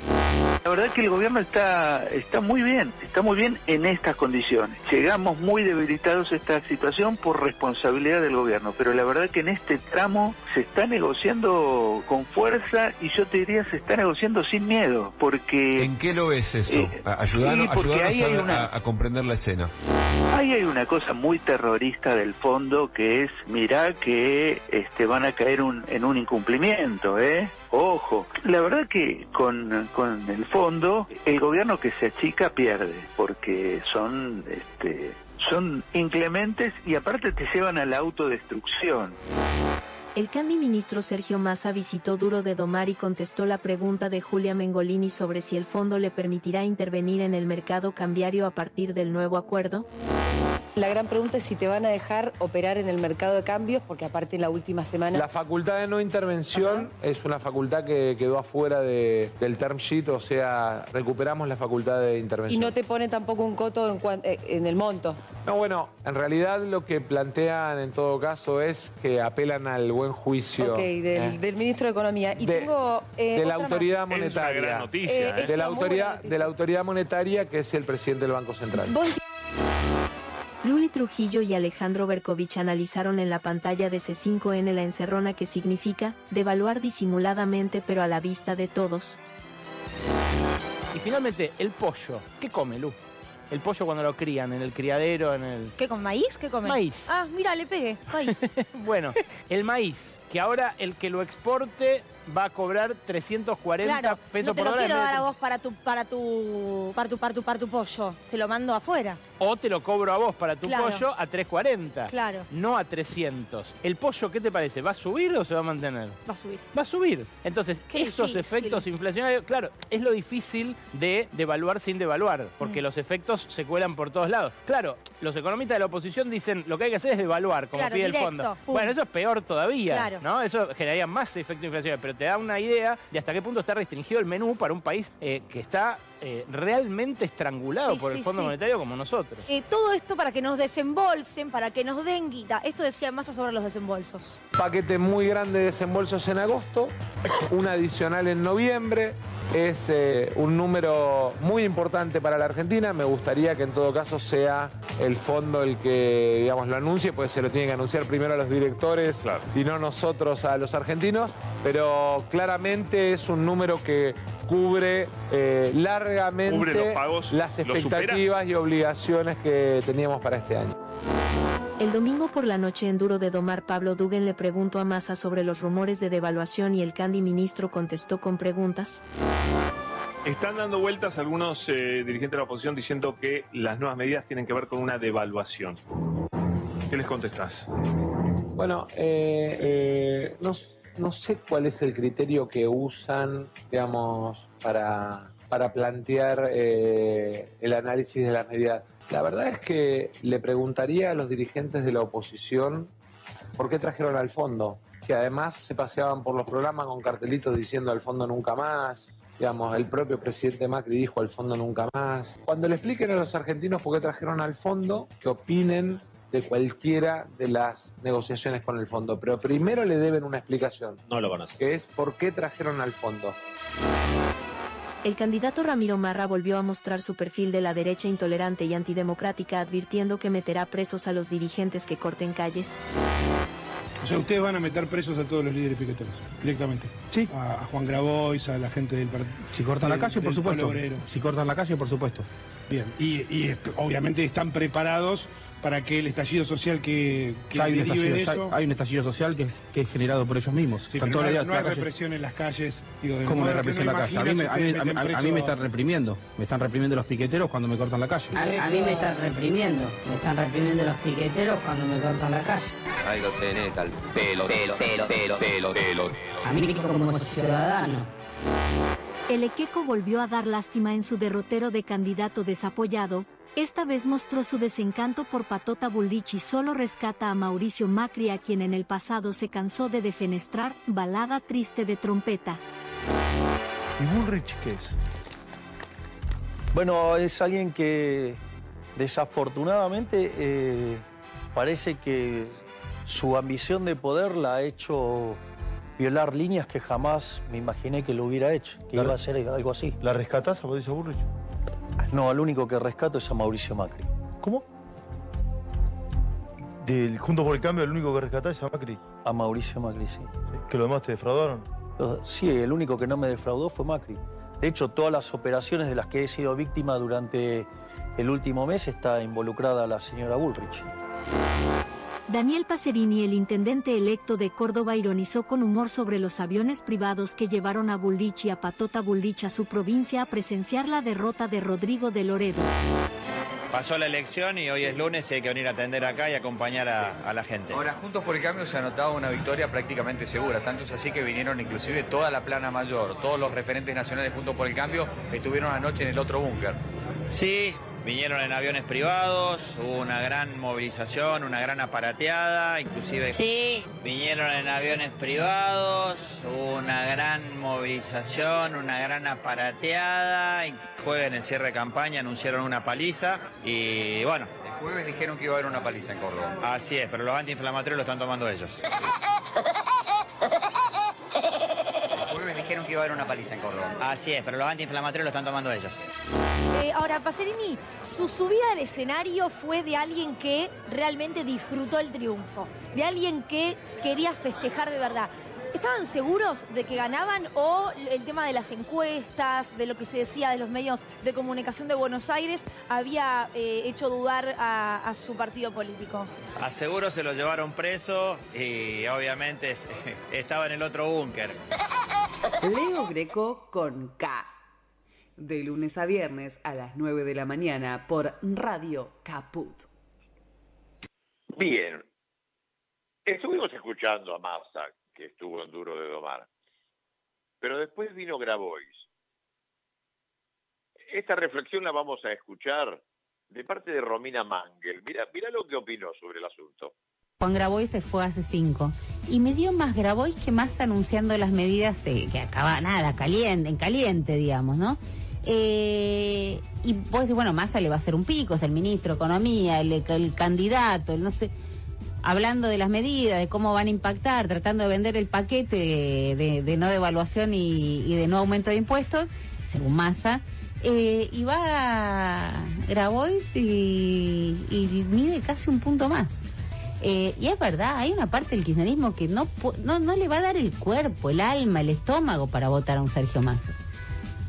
Speaker 16: La verdad que el gobierno está muy bien en estas condiciones. Llegamos muy debilitados a esta situación por responsabilidad del gobierno, pero la verdad que en este tramo se está negociando con fuerza y yo te diría se está negociando sin miedo, porque...
Speaker 6: ¿En qué lo ves eso? Ayudarnos a comprender la escena.
Speaker 16: Ahí hay una cosa muy terrorista del fondo que es, mirá que van a caer en un incumplimiento, Ojo, la verdad que con el fondo, el gobierno que se achica pierde, porque son inclementes y aparte te llevan a la autodestrucción.
Speaker 17: El candiministro Sergio Massa visitó Duro de Domar y contestó la pregunta de Julia Mengolini sobre si el fondo le permitirá intervenir en el mercado cambiario a partir del nuevo acuerdo.
Speaker 18: La gran pregunta es si te van a dejar operar en el mercado de cambios, porque aparte en la última semana...
Speaker 19: La facultad de no intervención es una facultad que quedó afuera del term sheet, o sea, recuperamos la facultad de intervención.
Speaker 18: Y no te pone tampoco un coto en el monto.
Speaker 19: No, bueno, en realidad lo que plantean en todo caso es que apelan al buen juicio.
Speaker 18: Ok, del ministro de Economía. Y tengo...
Speaker 19: de la autoridad monetaria.
Speaker 20: Es una gran noticia.
Speaker 19: De la autoridad monetaria, que es el presidente del Banco Central.
Speaker 17: Luli Trujillo y Alejandro Berkovich analizaron en la pantalla de C5N la encerrona, que significa devaluar disimuladamente pero a la vista de todos.
Speaker 21: Y finalmente, el pollo. ¿Qué come, Lu? El pollo cuando lo crían, en el criadero, en el...
Speaker 22: ¿Qué con maíz? ¿Qué come?
Speaker 21: Maíz.
Speaker 22: Ah, mira, le pegué. Maíz.
Speaker 21: Bueno, el maíz, que ahora el que lo exporte va a cobrar 340 pesos por hora.
Speaker 22: No te lo quiero dar a vos para tu pollo. Se lo mando afuera.
Speaker 21: O te lo cobro a vos para tu pollo a 340.
Speaker 22: Claro.
Speaker 21: No a 300. ¿El pollo qué te parece? ¿Va a subir o se va a mantener?
Speaker 22: Va a subir.
Speaker 21: Va a subir. Entonces, esos
Speaker 22: difícil.
Speaker 21: efectos inflacionarios, claro, es lo difícil de devaluar sin devaluar, porque los efectos se cuelan por todos lados. Claro, los economistas de la oposición dicen lo que hay que hacer es devaluar, como pide
Speaker 22: directo,
Speaker 21: el fondo.
Speaker 22: pum.
Speaker 21: Bueno, eso es peor todavía,
Speaker 22: Claro.
Speaker 21: ¿no? Eso generaría más efecto inflacionario, pero te da una idea de hasta qué punto está restringido el menú para un país que está realmente estrangulado por el Fondo Monetario como nosotros.
Speaker 22: Todo esto para que nos desembolsen, para que nos den guita. Esto decía Massa sobre los desembolsos.
Speaker 19: Paquete muy grande de desembolsos en agosto, un adicional en noviembre. Es un número muy importante para la Argentina. Me gustaría que en todo caso sea el fondo el que, digamos, lo anuncie, pues se lo tiene que anunciar primero a los directores y no nosotros a los argentinos. Pero claramente es un número que cubre largamente
Speaker 20: los pagos,
Speaker 19: las expectativas y obligaciones que teníamos para este año.
Speaker 17: El domingo por la noche en Duro de Domar, Pablo Dugan le preguntó a Massa sobre los rumores de devaluación y el candy ministro contestó con preguntas.
Speaker 20: Están dando vueltas algunos dirigentes de la oposición diciendo que las nuevas medidas tienen que ver con una devaluación. ¿Qué les contestás?
Speaker 19: Bueno, no sé cuál es el criterio que usan, digamos, para plantear el análisis de las medidas. La verdad es que le preguntaría a los dirigentes de la oposición por qué trajeron al fondo. Si además se paseaban por los programas con cartelitos diciendo al fondo nunca más. Digamos, el propio presidente Macri dijo al fondo nunca más. Cuando le expliquen a los argentinos por qué trajeron al fondo, que opinen de cualquiera de las negociaciones con el fondo. Pero primero le deben una explicación.
Speaker 23: No lo van a hacer.
Speaker 19: Que es por qué trajeron al fondo.
Speaker 17: El candidato Ramiro Marra volvió a mostrar su perfil de la derecha intolerante y antidemocrática, advirtiendo que meterá presos a los dirigentes que corten calles.
Speaker 24: O sea, ustedes van a meter presos a todos los líderes piqueteros, directamente.
Speaker 25: Sí.
Speaker 24: A Juan Grabois, a la gente del partido.
Speaker 25: Si cortan la calle, por supuesto. Si cortan la calle, por supuesto.
Speaker 24: Bien. Y obviamente están preparados para que el estallido social que derive de eso...
Speaker 25: Hay un estallido social que es generado por ellos mismos.
Speaker 24: Sí, pero no hay represión en las calles.
Speaker 25: ¿Cómo no hay represión en la calle? A mí me están reprimiendo. Me están reprimiendo los piqueteros cuando me cortan la calle.
Speaker 26: A mí me están reprimiendo. Me están reprimiendo los piqueteros cuando me cortan la calle.
Speaker 27: Ahí lo tenés al pelo.
Speaker 26: A mí como ciudadano.
Speaker 28: El Equeco volvió a dar lástima en su derrotero de candidato desapoyado. Esta vez mostró su desencanto por Patota Bullrich y solo rescata a Mauricio Macri, a quien en el pasado se cansó de defenestrar. Balada triste de trompeta.
Speaker 25: ¿Y Bullrich qué es?
Speaker 29: Bueno, es alguien que desafortunadamente parece que su ambición de poder la ha hecho violar líneas que jamás me imaginé que lo hubiera hecho, que iba a ser algo así.
Speaker 25: ¿La rescatás a Mauricio Bullrich?
Speaker 29: No, al único que rescato es a Mauricio Macri.
Speaker 25: ¿Cómo? Del Juntos por el Cambio, el único que rescatás es a Macri.
Speaker 29: A Mauricio Macri, sí.
Speaker 25: ¿Que los demás te defraudaron?
Speaker 29: Sí, el único que no me defraudó fue Macri. De hecho, todas las operaciones de las que he sido víctima durante el último mes está involucrada la señora Bullrich.
Speaker 28: Daniel Pacerini, el intendente electo de Córdoba, ironizó con humor sobre los aviones privados que llevaron a Bullrich y a Patota Bullrich a su provincia a presenciar la derrota de Rodrigo de Loredo.
Speaker 30: Pasó la elección y hoy es lunes y hay que venir a atender acá y acompañar a la gente.
Speaker 31: Ahora, Juntos por el Cambio se anotaba una victoria prácticamente segura, tanto es así que vinieron inclusive toda la plana mayor, todos los referentes nacionales Juntos por el Cambio estuvieron anoche en el otro búnker.
Speaker 30: Sí, Vinieron en aviones privados, hubo una gran movilización, una gran aparateada, inclusive
Speaker 2: sí.
Speaker 30: Vinieron en aviones privados, hubo una gran movilización, una gran aparateada, jueves en el cierre de campaña anunciaron una paliza y bueno.
Speaker 31: El jueves dijeron que iba a haber una paliza en Córdoba.
Speaker 30: Así es, pero los antiinflamatorios lo están tomando ellos.
Speaker 31: Dijeron que iba a haber una paliza en Córdoba.
Speaker 30: Así es, pero los antiinflamatorios lo están tomando ellos.
Speaker 22: Ahora, Pacerini, su subida al escenario fue de alguien que realmente disfrutó el triunfo, de alguien que quería festejar de verdad. ¿Estaban seguros de que ganaban o el tema de las encuestas, de lo que se decía de los medios de comunicación de Buenos Aires, había hecho dudar a su partido político?
Speaker 30: A seguro se lo llevaron preso y obviamente estaba en el otro búnker.
Speaker 3: Leo Greco con K. De lunes a viernes a las 9 de la mañana por Radio Caput.
Speaker 4: Bien. Estuvimos escuchando a Massa, que estuvo en Duro de Domar. Pero después vino Grabois. Esta reflexión la vamos a escuchar de parte de Romina Mangel. Mira lo que opinó sobre el asunto.
Speaker 5: Juan Grabois se fue hace 5 y me dio más Grabois que Massa anunciando las medidas que acaba nada, en caliente, digamos, ¿no? Y vos decís, bueno, Massa le va a hacer un pico, es el ministro de Economía, el candidato, el no sé, hablando de las medidas, de cómo van a impactar, tratando de vender el paquete de no devaluación y de no aumento de impuestos, según Massa. Y va Grabois y mide casi un punto más. Y es verdad, hay una parte del kirchnerismo que no le va a dar el cuerpo, el alma, el estómago para votar a un Sergio Massa.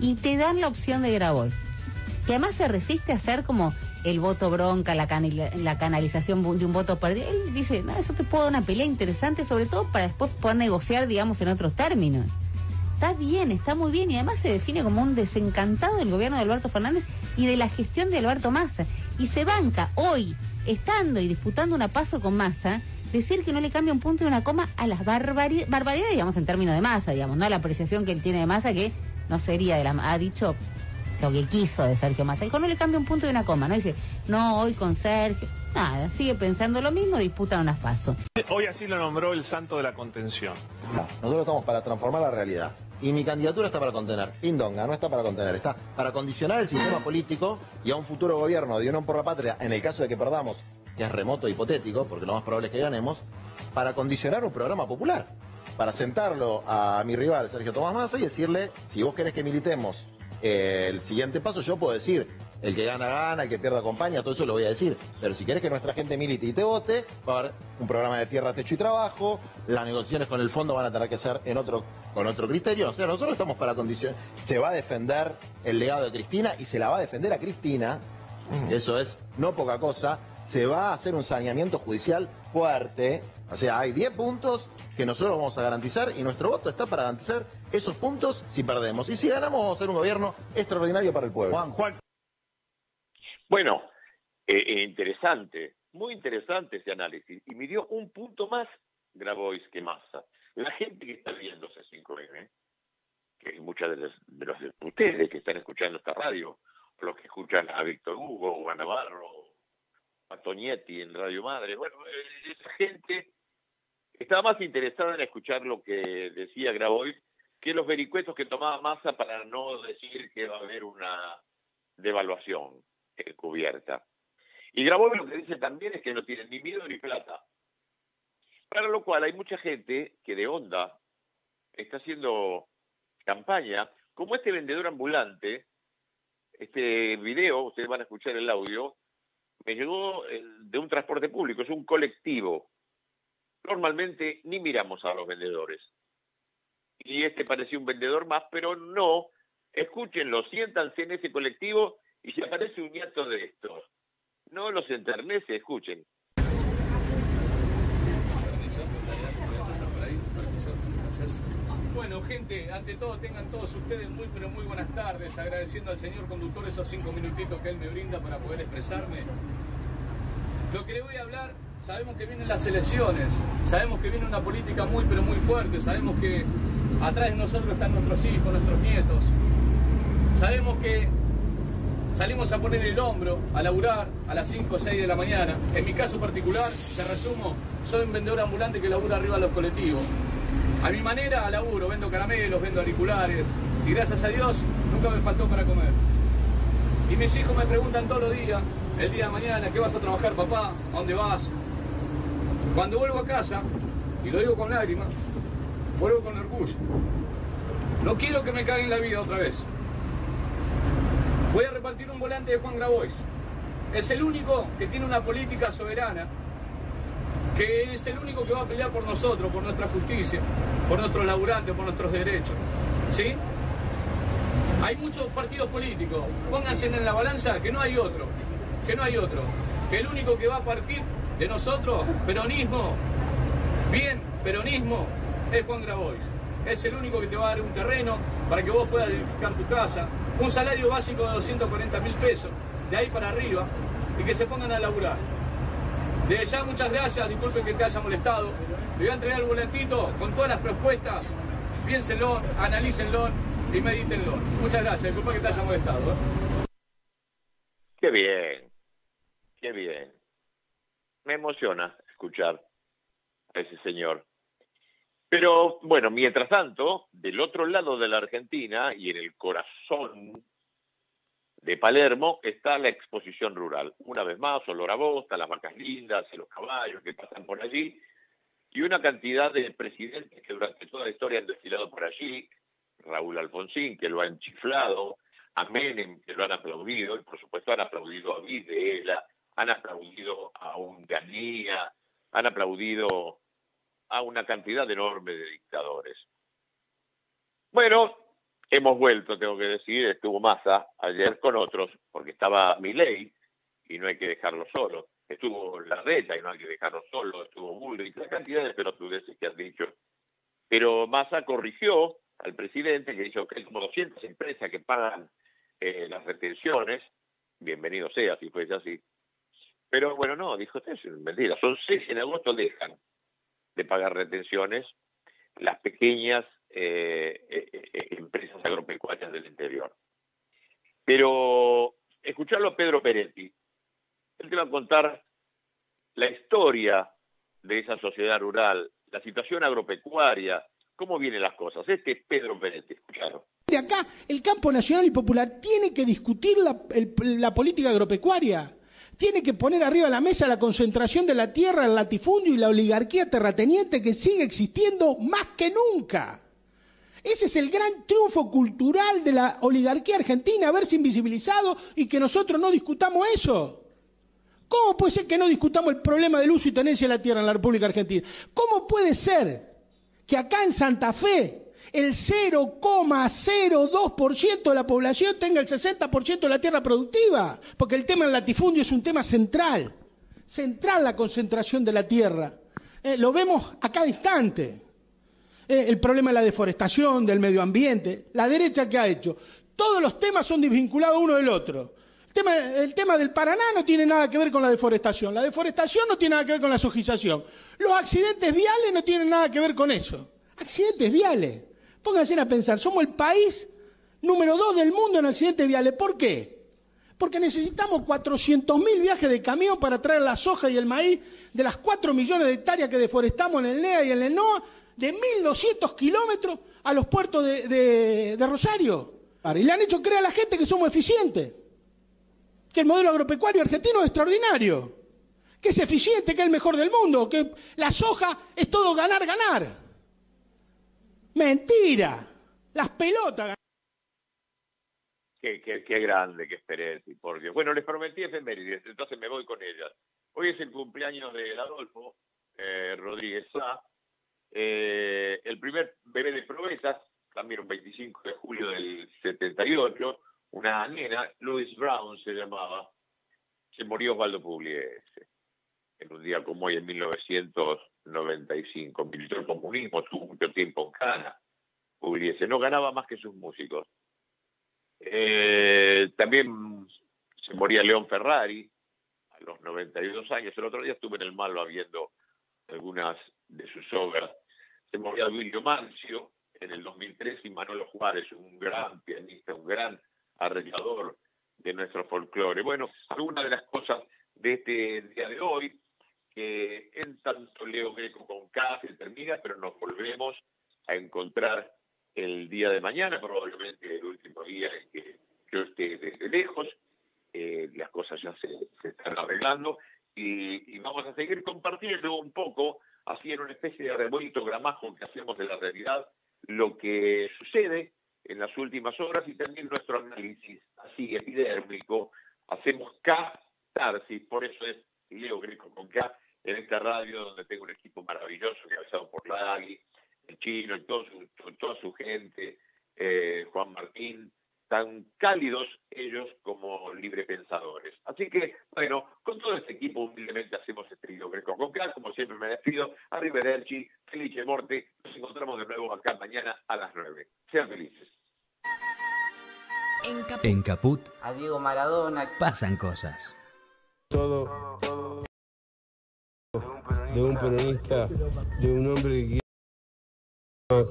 Speaker 5: Y te dan la opción de Grabois, que además se resiste a hacer como el voto bronca, la canalización de un voto perdido. Él dice, no, eso te puede dar una pelea interesante, sobre todo para después poder negociar, digamos, en otros términos. Está bien, está muy bien, y además se define como un desencantado del gobierno de Alberto Fernández y de la gestión de Alberto Massa. Y se banca hoy, estando y disputando una paso con Massa, decir que no le cambia un punto y una coma a las barbaridades, digamos, en términos de Massa, digamos, no a la apreciación que él tiene de Massa, que no sería ha dicho lo que quiso de Sergio Massa. Dijo, no le cambia un punto y una coma, no dice, no, hoy con Sergio, nada, sigue pensando lo mismo, disputan unas pasos.
Speaker 20: Hoy así lo nombró el santo de la contención.
Speaker 7: Nosotros estamos para transformar la realidad. Y mi candidatura está para contener. Pindonga, no está para contener, está para condicionar el sistema político y a un futuro gobierno de Unión por la Patria, en el caso de que perdamos, que es remoto e hipotético, porque lo más probable es que ganemos, para condicionar un programa popular, para sentarlo a mi rival Sergio Tomás Massa y decirle, si vos querés que militemos el siguiente paso, yo puedo decir, el que gana, gana, el que pierda, acompaña, todo eso lo voy a decir. Pero si querés que nuestra gente milite y te vote, va a haber un programa de tierra, techo y trabajo, las negociaciones con el fondo van a tener que ser con otro criterio. O sea, nosotros estamos para condicionar. Se va a defender el legado de Cristina y se la va a defender a Cristina. Eso es no poca cosa. Se va a hacer un saneamiento judicial fuerte. O sea, hay 10 puntos que nosotros vamos a garantizar y nuestro voto está para garantizar esos puntos si perdemos. Y si ganamos, vamos a hacer un gobierno extraordinario para el pueblo.
Speaker 4: Juan. Bueno, interesante, muy interesante ese análisis. Y me dio un punto más Grabois que Massa. La gente que está viendo C5N, que es muchas de los de ustedes que están escuchando esta radio, o los que escuchan a Víctor Hugo, o a Navarro, a Tonietti en Radio Madre, bueno, esa gente estaba más interesada en escuchar lo que decía Grabois que los vericuetos que tomaba Massa para no decir que va a haber una devaluación cubierta. Y Grabois lo que dice también es que no tienen ni miedo ni plata. Para lo cual hay mucha gente que de onda está haciendo campaña, como este vendedor ambulante. Este video, ustedes van a escuchar el audio, me llegó de un transporte público, es un colectivo. Normalmente ni miramos a los vendedores. Y este parecía un vendedor más, pero no. Escúchenlo, siéntanse en ese colectivo y si aparece un ñato de estos, no los enternece, escuchen.
Speaker 8: Bueno, gente, ante todo tengan todos ustedes muy pero muy buenas tardes, agradeciendo al señor conductor esos 5 minutitos que él me brinda para poder expresarme. Lo que le voy a hablar, sabemos que vienen las elecciones, sabemos que viene una política muy pero muy fuerte, sabemos que atrás de nosotros están nuestros hijos, nuestros nietos, sabemos que salimos a poner el hombro, a laburar a las 5 o 6 de la mañana. En mi caso particular, te resumo, soy un vendedor ambulante que labura arriba de los colectivos. A mi manera laburo, vendo caramelos, vendo auriculares y gracias a Dios nunca me faltó para comer. Y mis hijos me preguntan todos los días, el día de mañana, ¿qué vas a trabajar, papá? ¿A dónde vas? Cuando vuelvo a casa, y lo digo con lágrimas, vuelvo con orgullo. No quiero que me caguen la vida otra vez. Voy a repartir un volante de Juan Grabois. Es el único que tiene una política soberana, que es el único que va a pelear por nosotros, por nuestra justicia, por nuestros laburantes, por nuestros derechos. ¿Sí? Hay muchos partidos políticos. Pónganse en la balanza que no hay otro. Que no hay otro. Que el único que va a partir de nosotros, peronismo, bien, peronismo, es Juan Grabois. Es el único que te va a dar un terreno para que vos puedas edificar tu casa, un salario básico de 240.000 pesos, de ahí para arriba, y que se pongan a laburar. Desde ya, muchas gracias, disculpen que te haya molestado. Le voy a entregar el volantito con todas las propuestas, piénsenlo, analícenlo y medítenlo. Muchas gracias, disculpen que te haya molestado.
Speaker 4: Qué bien, qué bien. Me emociona escuchar a ese señor. Pero bueno, mientras tanto, del otro lado de la Argentina y en el corazón de Palermo está la exposición rural. Una vez más, olor a bosta, las vacas lindas y los caballos que pasan por allí, y una cantidad de presidentes que durante toda la historia han desfilado por allí. Raúl Alfonsín, que lo han chiflado, a Menem, que lo han aplaudido, y por supuesto han aplaudido a Videla, han aplaudido a Onganía, han aplaudido a una cantidad enorme de dictadores. Bueno, hemos vuelto, tengo que decir, estuvo Massa ayer con otros, porque estaba Milei, y no hay que dejarlo solo. Estuvo Larreta, y no hay que dejarlo solo. Estuvo Bullrich, la cantidad de pelotudeces que has dicho. Pero Massa corrigió al presidente, que dijo que hay como 200 empresas que pagan las retenciones. Bienvenido sea, si fuese así. Pero bueno, no, dijo, es mentira. Son 6 en agosto dejan de pagar retenciones las pequeñas empresas agropecuarias del interior. Pero escucharlo a Pedro Peretti, él te va a contar la historia de esa sociedad rural, la situación agropecuaria, cómo vienen las cosas. Este es Pedro Peretti, escuchalo.
Speaker 1: De acá, el campo nacional y popular tiene que discutir la política agropecuaria. Tiene que poner arriba de la mesa la concentración de la tierra, el latifundio y la oligarquía terrateniente que sigue existiendo más que nunca. Ese es el gran triunfo cultural de la oligarquía argentina, haberse invisibilizado y que nosotros no discutamos eso. ¿Cómo puede ser que no discutamos el problema del uso y tenencia de la tierra en la República Argentina? ¿Cómo puede ser que acá en Santa Fe el 0,02% de la población tenga el 60% de la tierra productiva? Porque el tema del latifundio es un tema central. Central la concentración de la tierra. Lo vemos a cada instante. El problema de la deforestación, del medio ambiente. La derecha, ¿qué ha hecho? Todos los temas son desvinculados uno del otro. El tema del Paraná no tiene nada que ver con la deforestación. La deforestación no tiene nada que ver con la sojización. Los accidentes viales no tienen nada que ver con eso. Accidentes viales. Pónganse a pensar, somos el país número 2 del mundo en accidentes viales. ¿Por qué? Porque necesitamos 400.000 viajes de camión para traer la soja y el maíz de las 4 millones de hectáreas que deforestamos en el NEA y en el NOA, de 1.200 kilómetros a los puertos de Rosario. Y le han hecho creer a la gente que somos eficientes, que el modelo agropecuario argentino es extraordinario, que es eficiente, que es el mejor del mundo, que la soja es todo ganar, ganar. Mentira, las pelotas.
Speaker 4: Qué grande que es Peretti, por Dios. Bueno, les prometí efemérides, entonces me voy con ellas. Hoy es el cumpleaños de Adolfo Rodríguez Sá, el primer bebé de Proezas, también un 25 de julio del 78, una nena, Louise Brown se llamaba, se murió Osvaldo Pugliese en un día como hoy, en 1995. Militó el comunismo, estuvo mucho tiempo en Cana. Pugliese no ganaba más que sus músicos. También se moría León Ferrari a los 92 años. El otro día estuve en el Malva viendo algunas de sus obras. Se moría Duilio Mancio en el 2003 y Manolo Juárez, un gran pianista, un gran arreglador de nuestro folclore. Bueno, algunas de las cosas de este día de hoy, que en tanto Leo Greco con K se termina, pero nos volvemos a encontrar el día de mañana, probablemente el último día en que yo esté desde lejos. Las cosas ya se están arreglando y vamos a seguir compartiendo un poco, así en una especie de revuelto gramajo que hacemos de la realidad, lo que sucede en las últimas horas y también nuestro análisis así epidérmico. Hacemos catarsis, por eso es Leo Greco con K, en esta radio donde tengo un equipo maravilloso encabezado por Lali, el Chino y toda su gente, Juan Martín, tan cálidos ellos como librepensadores. Así que, bueno, con todo este equipo humildemente hacemos este Leo Greco con K. Como siempre me despido, arrivederci, felice morte, nos encontramos de nuevo acá mañana a las 9. Sean felices.
Speaker 2: En Caput
Speaker 6: a Diego Maradona
Speaker 2: pasan cosas.
Speaker 9: Todo de un peronista, de un hombre que quiere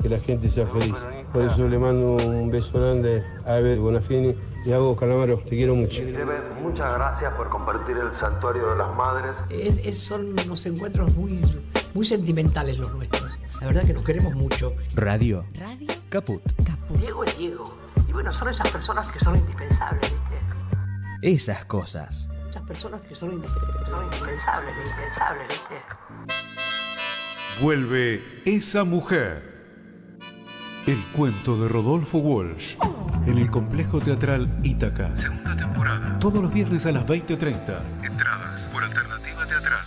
Speaker 9: que la gente sea feliz. Por eso le mando un beso grande a Eber Bonafini y a vos, Calamaro, te quiero mucho.
Speaker 10: Muchas gracias por compartir el Santuario de las Madres.
Speaker 11: Son unos encuentros muy sentimentales los nuestros. La verdad que nos queremos mucho.
Speaker 2: Radio Caput.
Speaker 11: Diego es Diego. Y bueno, son esas personas que son indispensables, ¿viste?
Speaker 2: Esas cosas.
Speaker 11: Esas personas que son indispensables, ¿viste?
Speaker 12: Vuelve Esa Mujer. El cuento de Rodolfo Walsh. En el Complejo Teatral Ítaca. Segunda temporada. Todos los viernes a las 20:30. Entradas por Alternativa Teatral.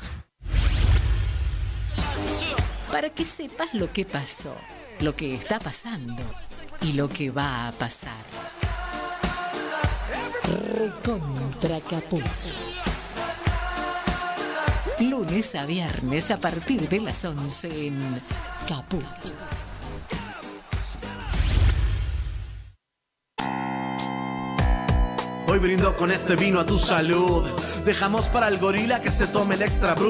Speaker 13: Para que sepas lo que pasó, lo que está pasando y lo que va a pasar. Recontra Caput. Lunes a viernes a partir de las 11 en Caput.
Speaker 14: Hoy brindo con este vino a tu salud. Dejamos para el gorila que se tome el extra brut.